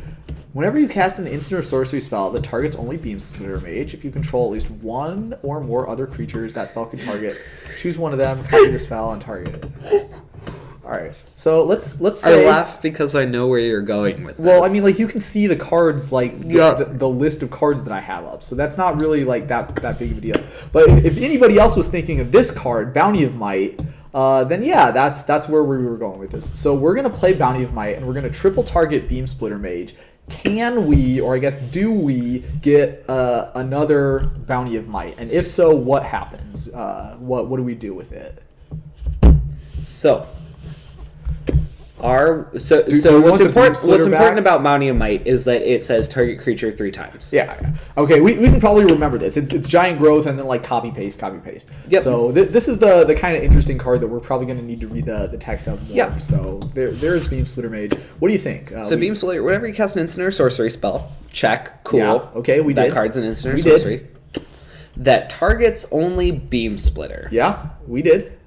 Whenever you cast an instant or sorcery spell that targets only Beam Splitter Mage, if you control at least one or more other creatures that spell can target, choose one of them, copy the spell, and target it. All right. So let's say... I laugh because I know where you're going with this. Well, I mean, like, you can see the cards, like, the list of cards that I have up. So that's not really, like, that big of a deal. But if anybody else was thinking of this card, Bounty of Might... then yeah, that's where we were going with this. So we're going to play Bounty of Might, and we're going to triple target Beam Splitter Mage. Can we, or I guess do we, get another Bounty of Might? And if so, what happens? What do we do with it? So what's important about Bounty of Might is that it says target creature 3 times. Yeah. Okay, we can probably remember this. It's giant growth and then like copy paste. Yep. So this is the kind of interesting card that we're probably going to need to read the text of more. Yep. So there's Beam Splitter Mage. What do you think? Beam Splitter, whenever you cast an instant or sorcery spell, check, cool. Yeah. Okay, we did. That card's an instant or sorcery. That targets only Beam Splitter. Yeah, we did.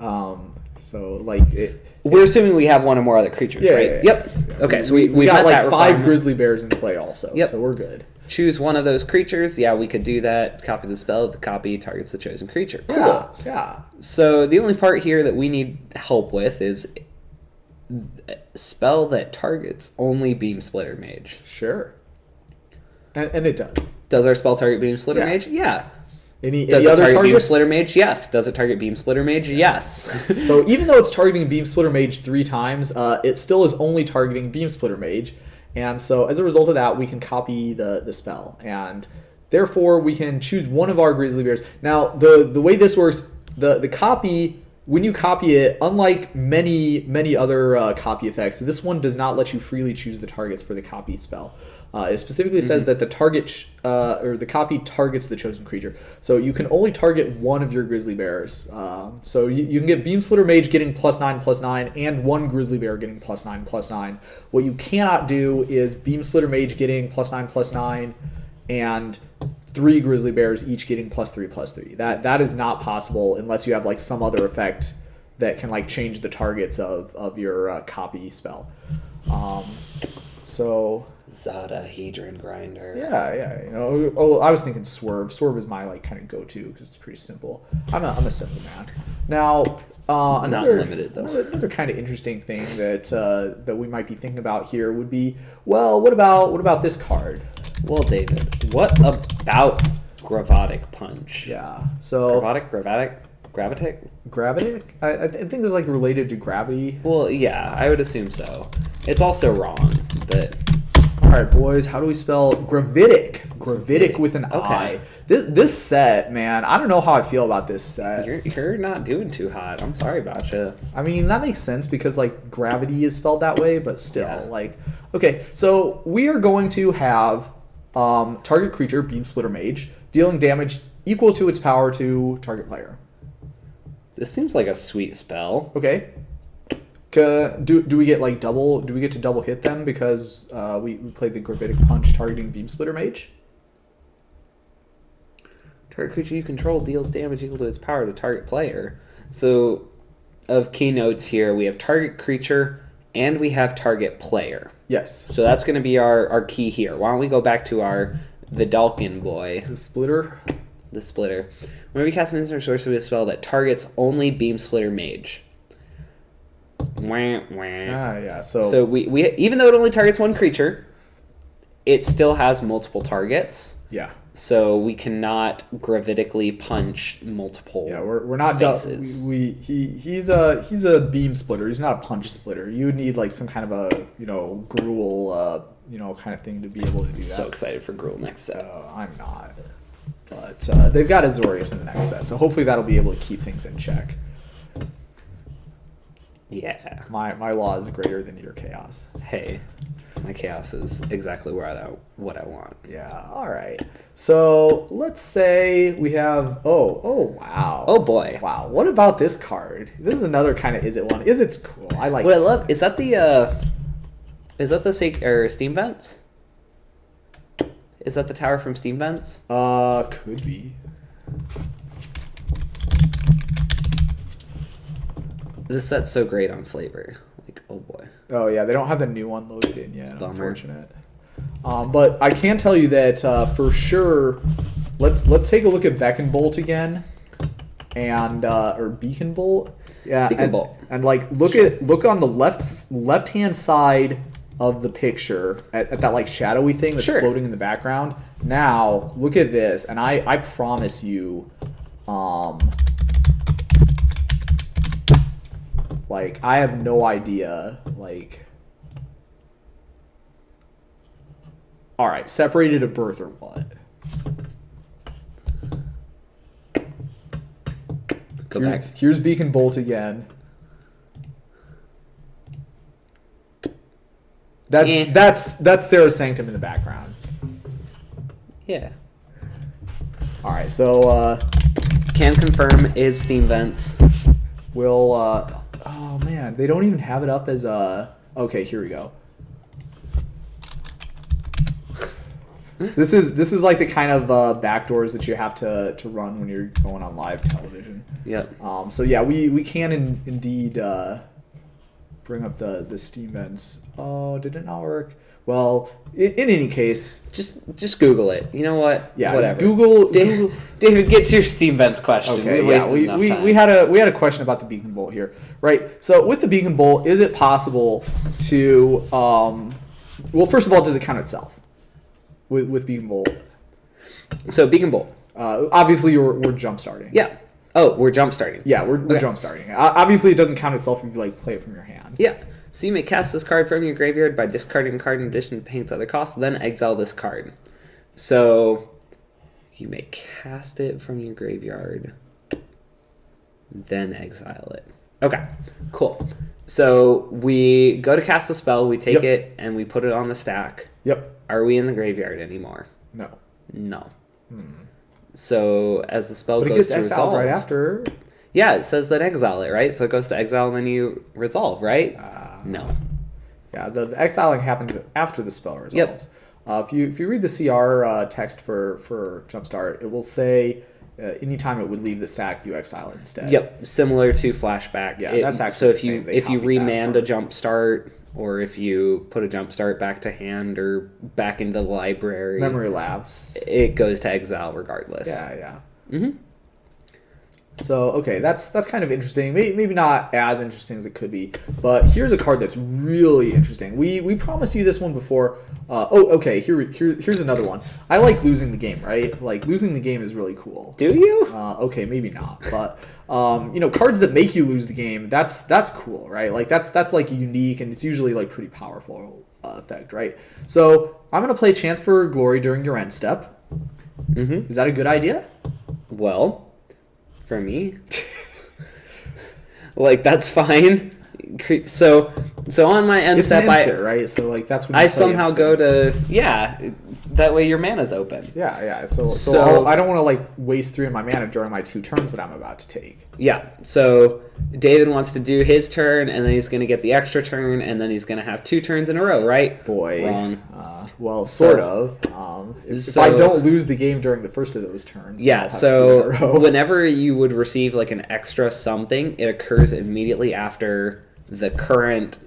So like it. We're assuming we have one or more other creatures, right? Yeah. Yep. Yeah. Okay, so we got like 5 grizzly bears in play also, so we're good. Choose one of those creatures. Yeah, we could do that. Copy the spell. The copy targets the chosen creature. Cool. Yeah. So the only part here that we need help with is a spell that targets only Beam Splitter Mage. Sure. And it does. Does our spell target Beam Splitter Mage? Yeah. Does it target Beam Splitter Mage? Yes. Does it target Beam Splitter Mage? Yes. So even though it's targeting Beam Splitter Mage 3 times, it still is only targeting Beam Splitter Mage. And so as a result of that, we can copy the spell. And therefore, we can choose one of our grizzly bears. Now, the way this works, the copy... When you copy it, unlike many other copy effects, this one does not let you freely choose the targets for the copy spell. It specifically says that the target or the copy targets the chosen creature. So you can only target one of your grizzly bears. So you can get Beam Splitter Mage getting +9/+9 and one grizzly bear getting +9/+9. What you cannot do is Beam Splitter Mage getting +9/+9 and 3 grizzly bears each getting +3/+3. That is not possible unless you have like some other effect that can like change the targets of your copy spell. So Zada Hedron Grinder. Yeah. I was thinking Swerve. Swerve is my like kind of go-to because it's pretty simple. I'm a simple man. Now, Not limited, though. Another kind of interesting thing that we might be thinking about here would be, well, what about this card? Well, David, what about Gravotic Punch? Yeah. So Gravitic? Gravity? I think this is like related to gravity. Well, yeah, I would assume so. It's also wrong, but... All right, boys, how do we spell gravitic? Gravitic with an I. This set, man, I don't know how I feel about this set. You're not doing too hot. I'm sorry about you. I mean, that makes sense because, like, gravity is spelled that way, but still, Yeah. like... Okay, so we are going to have target creature, Beam Splitter Mage, dealing damage equal to its power to target player. This seems like a sweet spell. Okay. Do we get like double? Do we get to double hit them because we played the Gravitic Punch targeting Beam Splitter Mage? Target creature you control deals damage equal to its power to target player. So, of keynotes here, we have target creature and we have target player. Yes. So that's going to be our key here. Why don't we go back to our Vidalkin boy. The Splitter. The Splitter. Whenever you cast an instant or sorcery spell that targets only Beam Splitter Mage. Wah, wah. Yeah. So we even though it only targets one creature, it still has multiple targets. Yeah. So we cannot gravitically punch multiple. Yeah, we're not faces. He's a beam splitter. He's not a punch splitter. You would need like some kind of a gruel kind of thing to be able to do that. So excited for Gruul next set. I'm not, but they've got Azorius in the next set, so hopefully that'll be able to keep things in check. Yeah. My law is greater than your chaos. Hey, my chaos is exactly what I want. Yeah. All right. So let's say we have. Oh wow. Oh boy. Wow. What about this card? This is another kind of Is It one. Is It's cool. I like. What I love is that the Steam Vents? Is that the tower from Steam Vents? Could be. This set's so great on flavor. Like, oh boy. Oh yeah, they don't have the new one loaded in yet. Bummer. Unfortunate. But I can tell you that for sure. Let's take a look at Beacon Bolt again, and or Beacon Bolt. Yeah, Beacon Bolt. And like look on the left hand side of the picture at that like shadowy thing that's Sure. floating in the background. Now look at this, and I promise you, like I have no idea, like. All right, separated at birth or what? Go back. Here's Beacon Bolt again. That's Sarah Sanctum in the background. Yeah. All right, so Can confirm is Steam Vents. we'll. Oh man, they don't even have it up as a. Okay, here we go. This is like the kind of backdoors that you have to run when you're going on live television. Yep. So yeah, we can indeed bring up the Steam Vents. Oh, did it not work? Well, in any case, Just Google it. You know what? yeah, Whatever. Google. David, get to your Steam Vents question. Okay, we yeah, we had a question about the Beacon Bolt here, right? So with the Beacon Bolt, is it possible to well, first of all, does it count itself with Beacon Bolt? So Beacon Bolt. Obviously, we're jump starting. Yeah. Oh, we're jump starting. Yeah, we're jump starting. Obviously, it doesn't count itself if you like play it from your hand. Yeah. So you may cast this card from your graveyard by discarding a card in addition to paying its other costs, then exile this card. So you may cast it from your graveyard, then exile it. Okay, cool. So we go to cast a spell, we take it, and we put it on the stack. Yep. Are we in the graveyard anymore? No. No. So as the spell But it goes gets to exiled resolve, right after. yeah, it says then exile it, right? So it goes to exile and then you resolve, right? No. Yeah, the exiling happens after the spell resolves. Yep. If you read the CR text for Jumpstart, it will say anytime it would leave the stack, you exile it instead. Yep, similar to flashback. Yeah, that's actually so the same. They if you copied that remand from- a jump start, or if you put a jump start back to hand or back into the library, Memory lapse. it goes to exile regardless. Yeah. Mm-hmm. So, okay, that's kind of interesting. Maybe not as interesting as it could be, but here's a card that's really interesting. We promised you this one before. Okay, here's another one. I like losing the game, right? Like, losing the game is really cool. Do you? Okay, maybe not, but cards that make you lose the game, that's cool, right? Like, that's like unique, and it's usually like pretty powerful effect, right? So, I'm gonna play Chance for Glory during your end step. Mm-hmm. Is that a good idea? Well, for me, like, that's fine. So on my end step, right? So like that's when I somehow go to that way your mana's open. Yeah. So I don't want to like waste 3 of my mana during my 2 turns that I'm about to take. Yeah. So David wants to do his turn, and then he's going to get the extra turn, and then he's going to have 2 turns in a row, right? Boy, wrong. Well, sort of. If I don't lose the game during the first of those turns, yeah. So whenever you would receive like an extra something, it occurs immediately after the current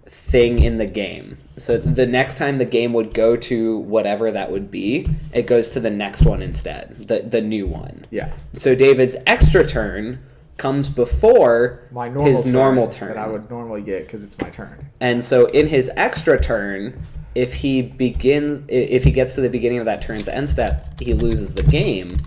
thing in the game. So the next time the game would go to whatever that would be, it goes to the next one instead, the new one. Yeah. So David's extra turn comes before my normal turn that I would normally get because it's my turn. And so in his extra turn, if he gets to the beginning of that turn's end step, he loses the game.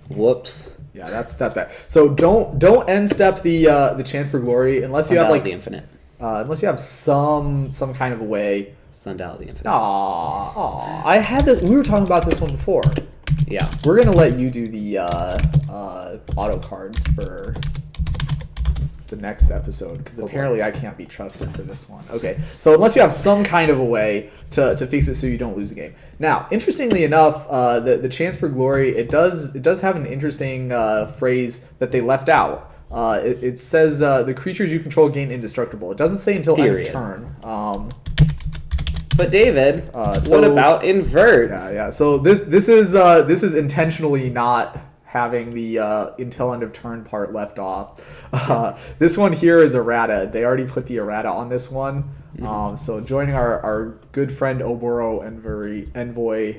Whoops. Yeah, that's bad. So don't end step the Chance for Glory unless you have like the infinite. Unless you have some kind of a way. Sundial the infinite. Aw. I had this. We were talking about this one before. Yeah. We're gonna let you do the auto cards for the next episode because apparently I can't be trusted for this one. Okay, so unless you have some kind of a way to fix it so you don't lose the game. Now, interestingly enough, the Chance for Glory, it does have an interesting phrase that they left out. It says the creatures you control gain indestructible. It doesn't say until end of turn. But David, what about invert? Yeah. So this is intentionally not having the until end of turn part left off. This one here is errata. They already put the errata on this one. So joining our good friend Oboro Envoy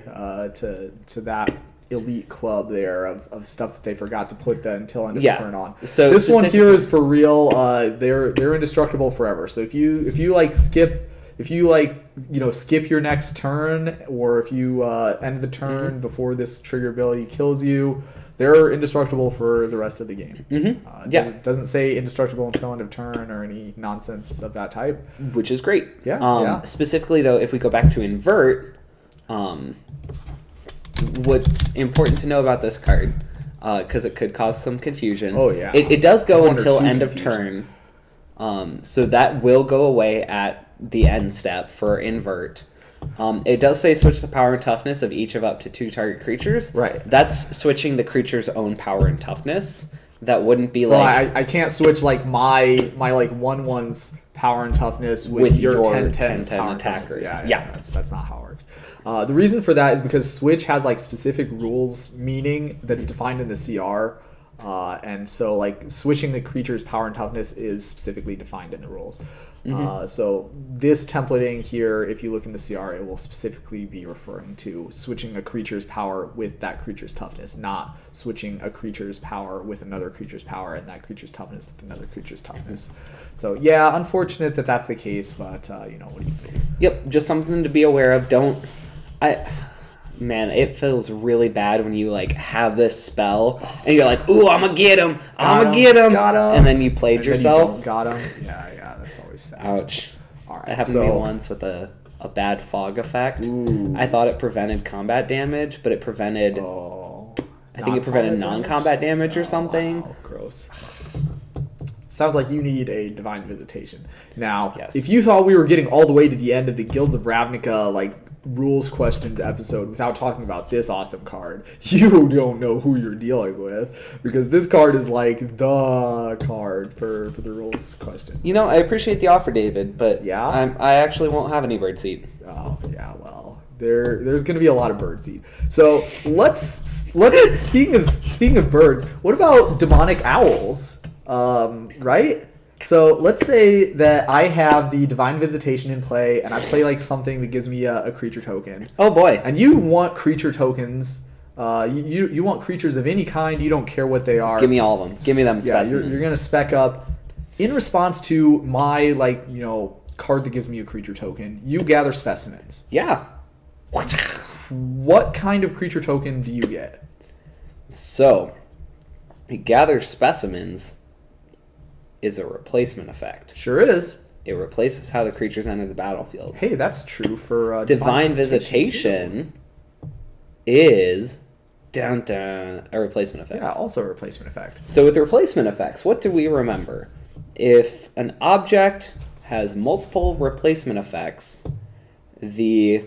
to that elite club there of stuff that they forgot to put the until end of turn on. So this one here is for real. They're indestructible forever. So if you skip your next turn, or if you end the turn before this trigger ability kills you, they're indestructible for the rest of the game. It doesn't say indestructible until end of turn or any nonsense of that type. Which is great. Yeah. Specifically, though, if we go back to invert, what's important to know about this card, because it could cause some confusion. Oh, yeah. It does go until end of turn. So that will go away at the end step for invert. It does say switch the power and toughness of each of up to 2 target creatures. Right. That's switching the creature's own power and toughness. That wouldn't be so I can't switch like my like 1/1's power and toughness with your 10/10's power attackers. Yeah. That's not how it works. The reason for that is because switch has like specific rules meaning that's defined in the CR. And so like switching the creature's power and toughness is specifically defined in the rules. So this templating here, if you look in the CR, it will specifically be referring to switching a creature's power with that creature's toughness, not switching a creature's power with another creature's power and that creature's toughness with another creature's toughness. So yeah, unfortunate that that's the case, but what do you do? Yep, just something to be aware of. Man, it feels really bad when you like have this spell and you're like, "Ooh, I'm gonna get him! I'm gonna get him!" And then you played yourself. Got him. Yeah, that's always sad. Ouch. All right. It happened to me once with a bad fog effect. Ooh. I thought it prevented combat damage, but it prevented. I think it prevented non-combat damage or something. Wow, gross. Sounds like you need a divine visitation. Now, yes. If you thought we were getting all the way to the end of the Guilds of Ravnica like rules questions episode without talking about this awesome card, you don't know who you're dealing with, because this card is like the card for the rules question. I appreciate the offer, David, but yeah, I actually won't have any birdseed. Oh yeah, well there's going to be a lot of birdseed. So let's speaking of birds, what about demonic owls? Right? So let's say that I have the Divine Visitation in play, and I play like something that gives me a creature token. Oh boy! And you want creature tokens You want creatures of any kind. You don't care what they are. Give me all of them. Give me them specimens. You're gonna spec up in response to my card that gives me a creature token. You gather specimens. Yeah. What kind of creature token do you get? So, gather specimens is a replacement effect. Sure is. It replaces how the creatures enter the battlefield. Hey, that's true for Divine Visitation is a replacement effect. Yeah, also a replacement effect. So with replacement effects, what do we remember? If an object has multiple replacement effects, the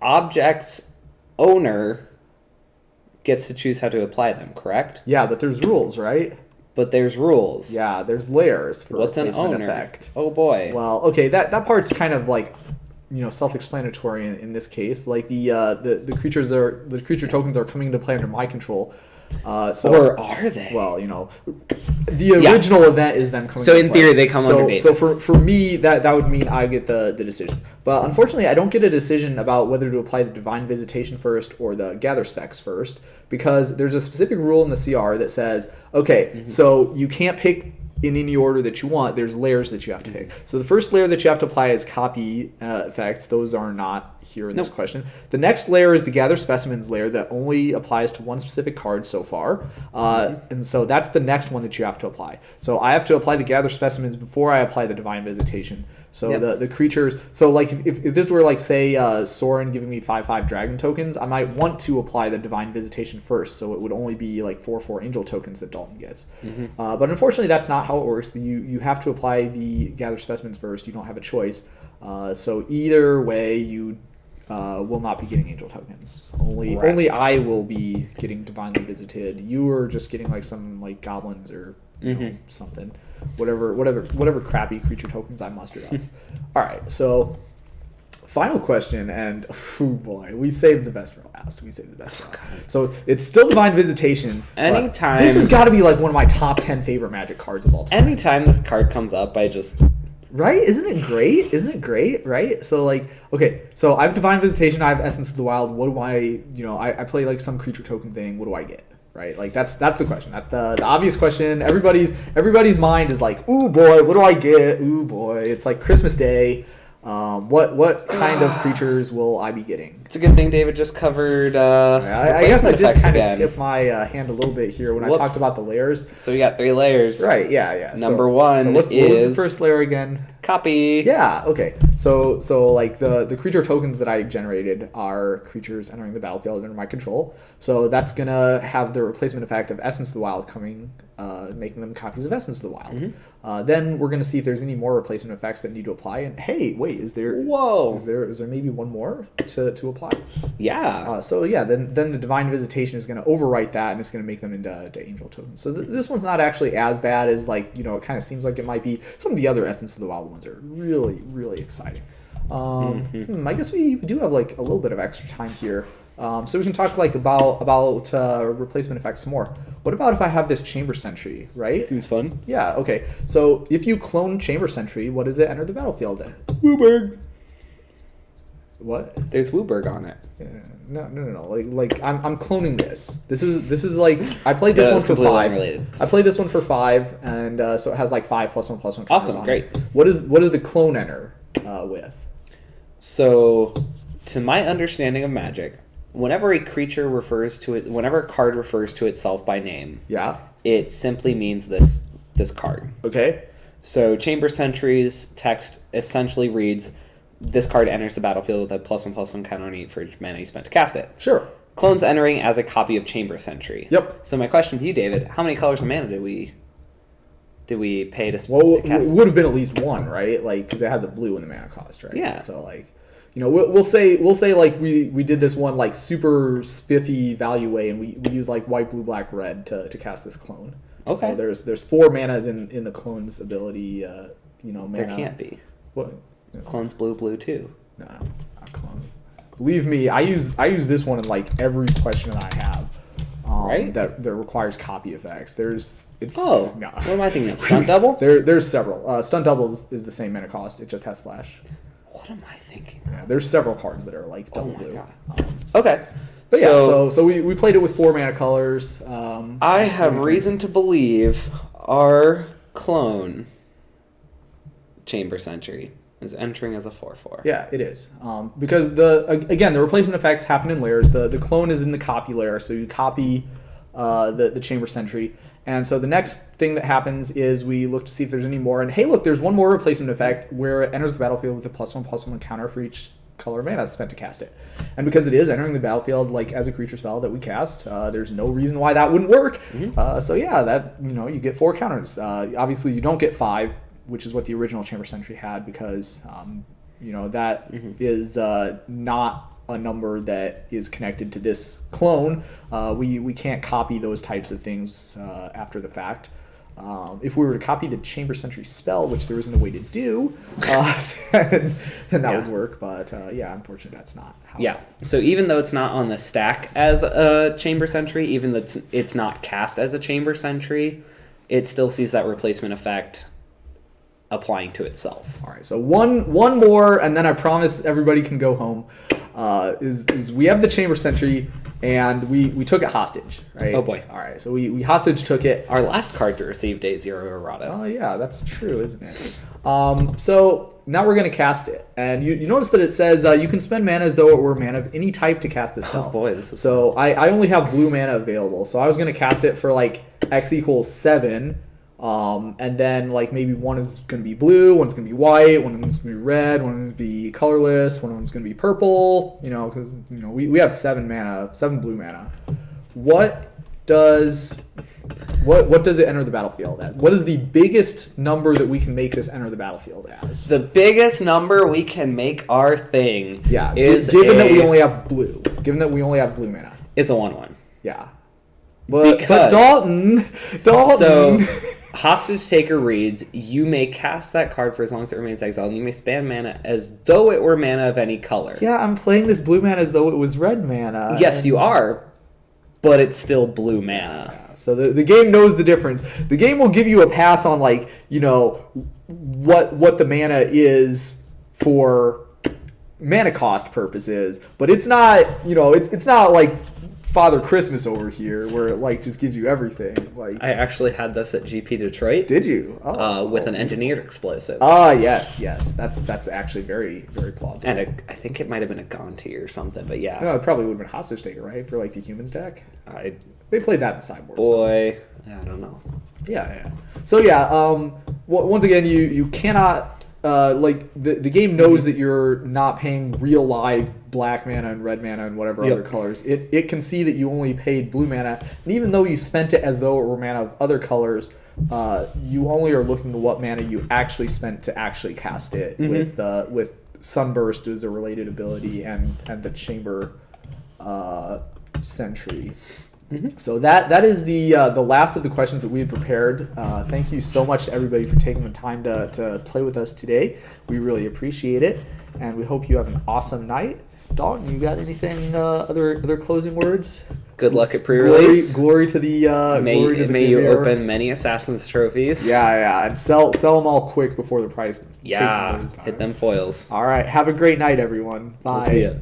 object's owner gets to choose how to apply them, correct? Yeah, but there's rules, right? But there's rules. Yeah, there's layers for What's an replacement owner? effect. Oh boy. Well, okay, that part's kind of self-explanatory in this case. Like the creature tokens are coming into play under my control. Or are they? Well, the original event is them coming. So into in play. theory, they come under David's. So for me, that would mean I get the decision. But unfortunately, I don't get a decision about whether to apply the Divine Visitation first or the Gather Specs first, because there's a specific rule in the CR that says, okay, so you can't pick in any order that you want. There's layers that you have to pick. So the first layer that you have to apply is copy effects. Those are not here in this question. The next layer is the Gather Specimens layer that only applies to one specific card so far. And so that's the next one that you have to apply. So I have to apply the Gather Specimens before I apply the Divine Visitation. So the creatures, so like if this were like say Soren giving me 5/5 dragon tokens, I might want to apply the Divine Visitation first, so it would only be like 4/4 angel tokens that Dalton gets. But unfortunately that's not how it works. You have to apply the Gather Specimens first. You don't have a choice. So either way you will not be getting angel tokens. Only I will be getting divinely visited. You are just getting like some like goblins or something. Whatever crappy creature tokens I mustered up. All right, so final question, and oh boy, we saved the best for last. So it's still Divine Visitation. Anytime this has got to be like one of my top 10 favorite Magic cards of all time. Anytime this card comes up, I just right? Isn't it great? Right? So like, okay, so I have Divine Visitation. I have Essence of the Wild. What do I play like some creature token thing. What do I get? Right, like that's the question. That's the obvious question. Everybody's mind is like, ooh boy, what do I get? Ooh boy, it's like Christmas Day. What kind of creatures will I be getting? It's a good thing David just covered. I guess I did kind of tip my hand a little bit here when I talked about the layers. So we got 3 layers. Right. Yeah. Number one what was the first layer again? Copy. Yeah. Okay. So like the creature tokens that I generated are creatures entering the battlefield under my control. So that's gonna have the replacement effect of Essence of the Wild coming, making them copies of Essence of the Wild. Then we're gonna see if there's any more replacement effects that need to apply. And hey, wait, is there maybe one more to apply? Yeah. Then the Divine Visitation is gonna overwrite that, and it's gonna make them into angel tokens. So this one's not actually as bad as it kind of seems like it might be. Some of the other Essence of the Wild ones are really, really exciting. I guess we do have like a little bit of extra time here, so we can talk like about replacement effects some more. What about if I have this Chamber Sentry, right? Seems fun. Yeah. Okay. So if you clone Chamber Sentry, what does it enter the battlefield in? Wooburg. What? There's Wooburg on it. No. Like I'm cloning this. This is like I played this one for 5. Unrelated. I played this one for 5, and so it has like 5+1/+1. Awesome, great. What does the clone enter with? So, to my understanding of Magic, whenever a card refers to itself by name, it simply means this card. Okay. So Chamber Sentry's text essentially reads, this card enters the battlefield with a +1/+1 counter on 8 for each mana you spent to cast it. Sure. Clone's entering as a copy of Chamber Sentry. Yep. So my question to you, David, how many colors of mana did we pay to cast? It would have been at least one, right? Like, because it has a blue in the mana cost, right? Yeah. So like, we'll say like we did this one like super spiffy value way, and we use like white, blue, black, red to cast this clone. Okay. So there's 4 manas in the clone's ability. Mana. There can't be. What? Clone's blue too. No, not clone. Believe me, I use this one in like every question that I have. Right? That requires copy effects. No. What am I thinking of? Stunt double? There's several. Stunt double is the same mana cost. It just has flash. What am I thinking? Yeah, there's several cards that are like double blue. God. Okay. But yeah, so we played it with 4 mana colors. I have reason to believe our clone Chamber Sentry is entering as a 4/4. Yeah, it is. Because the replacement effects happen in layers. The clone is in the copy layer, so you copy the Chamber Sentry. And so the next thing that happens is we look to see if there's any more. And hey, look, there's one more replacement effect where it enters the battlefield with a +1/+1 counter for each color of mana spent to cast it. And because it is entering the battlefield like as a creature spell that we cast, there's no reason why that wouldn't work. So yeah, that you get 4 counters. Obviously, you don't get 5, which is what the original Chamber Sentry had, because that is not a number that is connected to this clone. We can't copy those types of things after the fact. If we were to copy the Chamber Sentry spell, which there isn't a way to do, then that would work. But unfortunately, that's not how. Yeah. So even though it's not on the stack as a Chamber Sentry, even though it's not cast as a Chamber Sentry, it still sees that replacement effect applying to itself. All right, so one more, and then I promise everybody can go home. Is we have the Chamber Sentry, and we took it hostage, right? Oh boy! All right, so we hostage took it. Our last card to receive Day 0 errata. Oh yeah, that's true, isn't it? So now we're gonna cast it, and you notice that it says you can spend mana as though it were mana of any type to cast this spell. Oh boy, this is so I only have blue mana available, so I was gonna cast it for like X = 7. And then like maybe one is going to be blue, one's going to be white, one is going to be red, one is going to be colorless, one of them's going to be purple, because we have 7 blue mana. What does it enter the battlefield at? What is the biggest number that we can make this enter the battlefield as? The biggest number we can make our thing is given that we only have blue. Given that we only have blue mana. It's a 1/1. Yeah. But Dalton. So Hostage Taker reads, you may cast that card for as long as it remains exiled, and you may spend mana as though it were mana of any color. Yeah, I'm playing this blue mana as though it was red mana. Yes, you are, but it's still blue mana. Yeah, so the game knows the difference. The game will give you a pass on what the mana is for mana cost purposes, but it's not it's not like Father Christmas over here, where it just gives you everything. I actually had this at GP Detroit. Did you? With an engineered explosive. Yes. That's actually very, very plausible. And I think it might have been a Gonti or something, but yeah. No, it probably would have been Hostage Taker, right? For the humans deck. They played that in sideboard. Boy, I don't know. Yeah. So once again, you cannot. The game knows that you're not paying real live black mana and red mana and whatever other colors. It can see that you only paid blue mana, and even though you spent it as though it were mana of other colors, you only are looking to what mana you actually spent to actually cast it with Sunburst as a related ability and the Chamber Sentry. So that is the last of the questions that we had prepared. Thank you so much to everybody for taking the time to play with us today. We really appreciate it, and we hope you have an awesome night. Dalton, you got anything other closing words? Good luck at pre-release. Glory to the may you open many Assassin's trophies. Yeah, and sell them all quick before the price. Yeah, hit them foils. All right, have a great night, everyone. Bye. We'll see ya.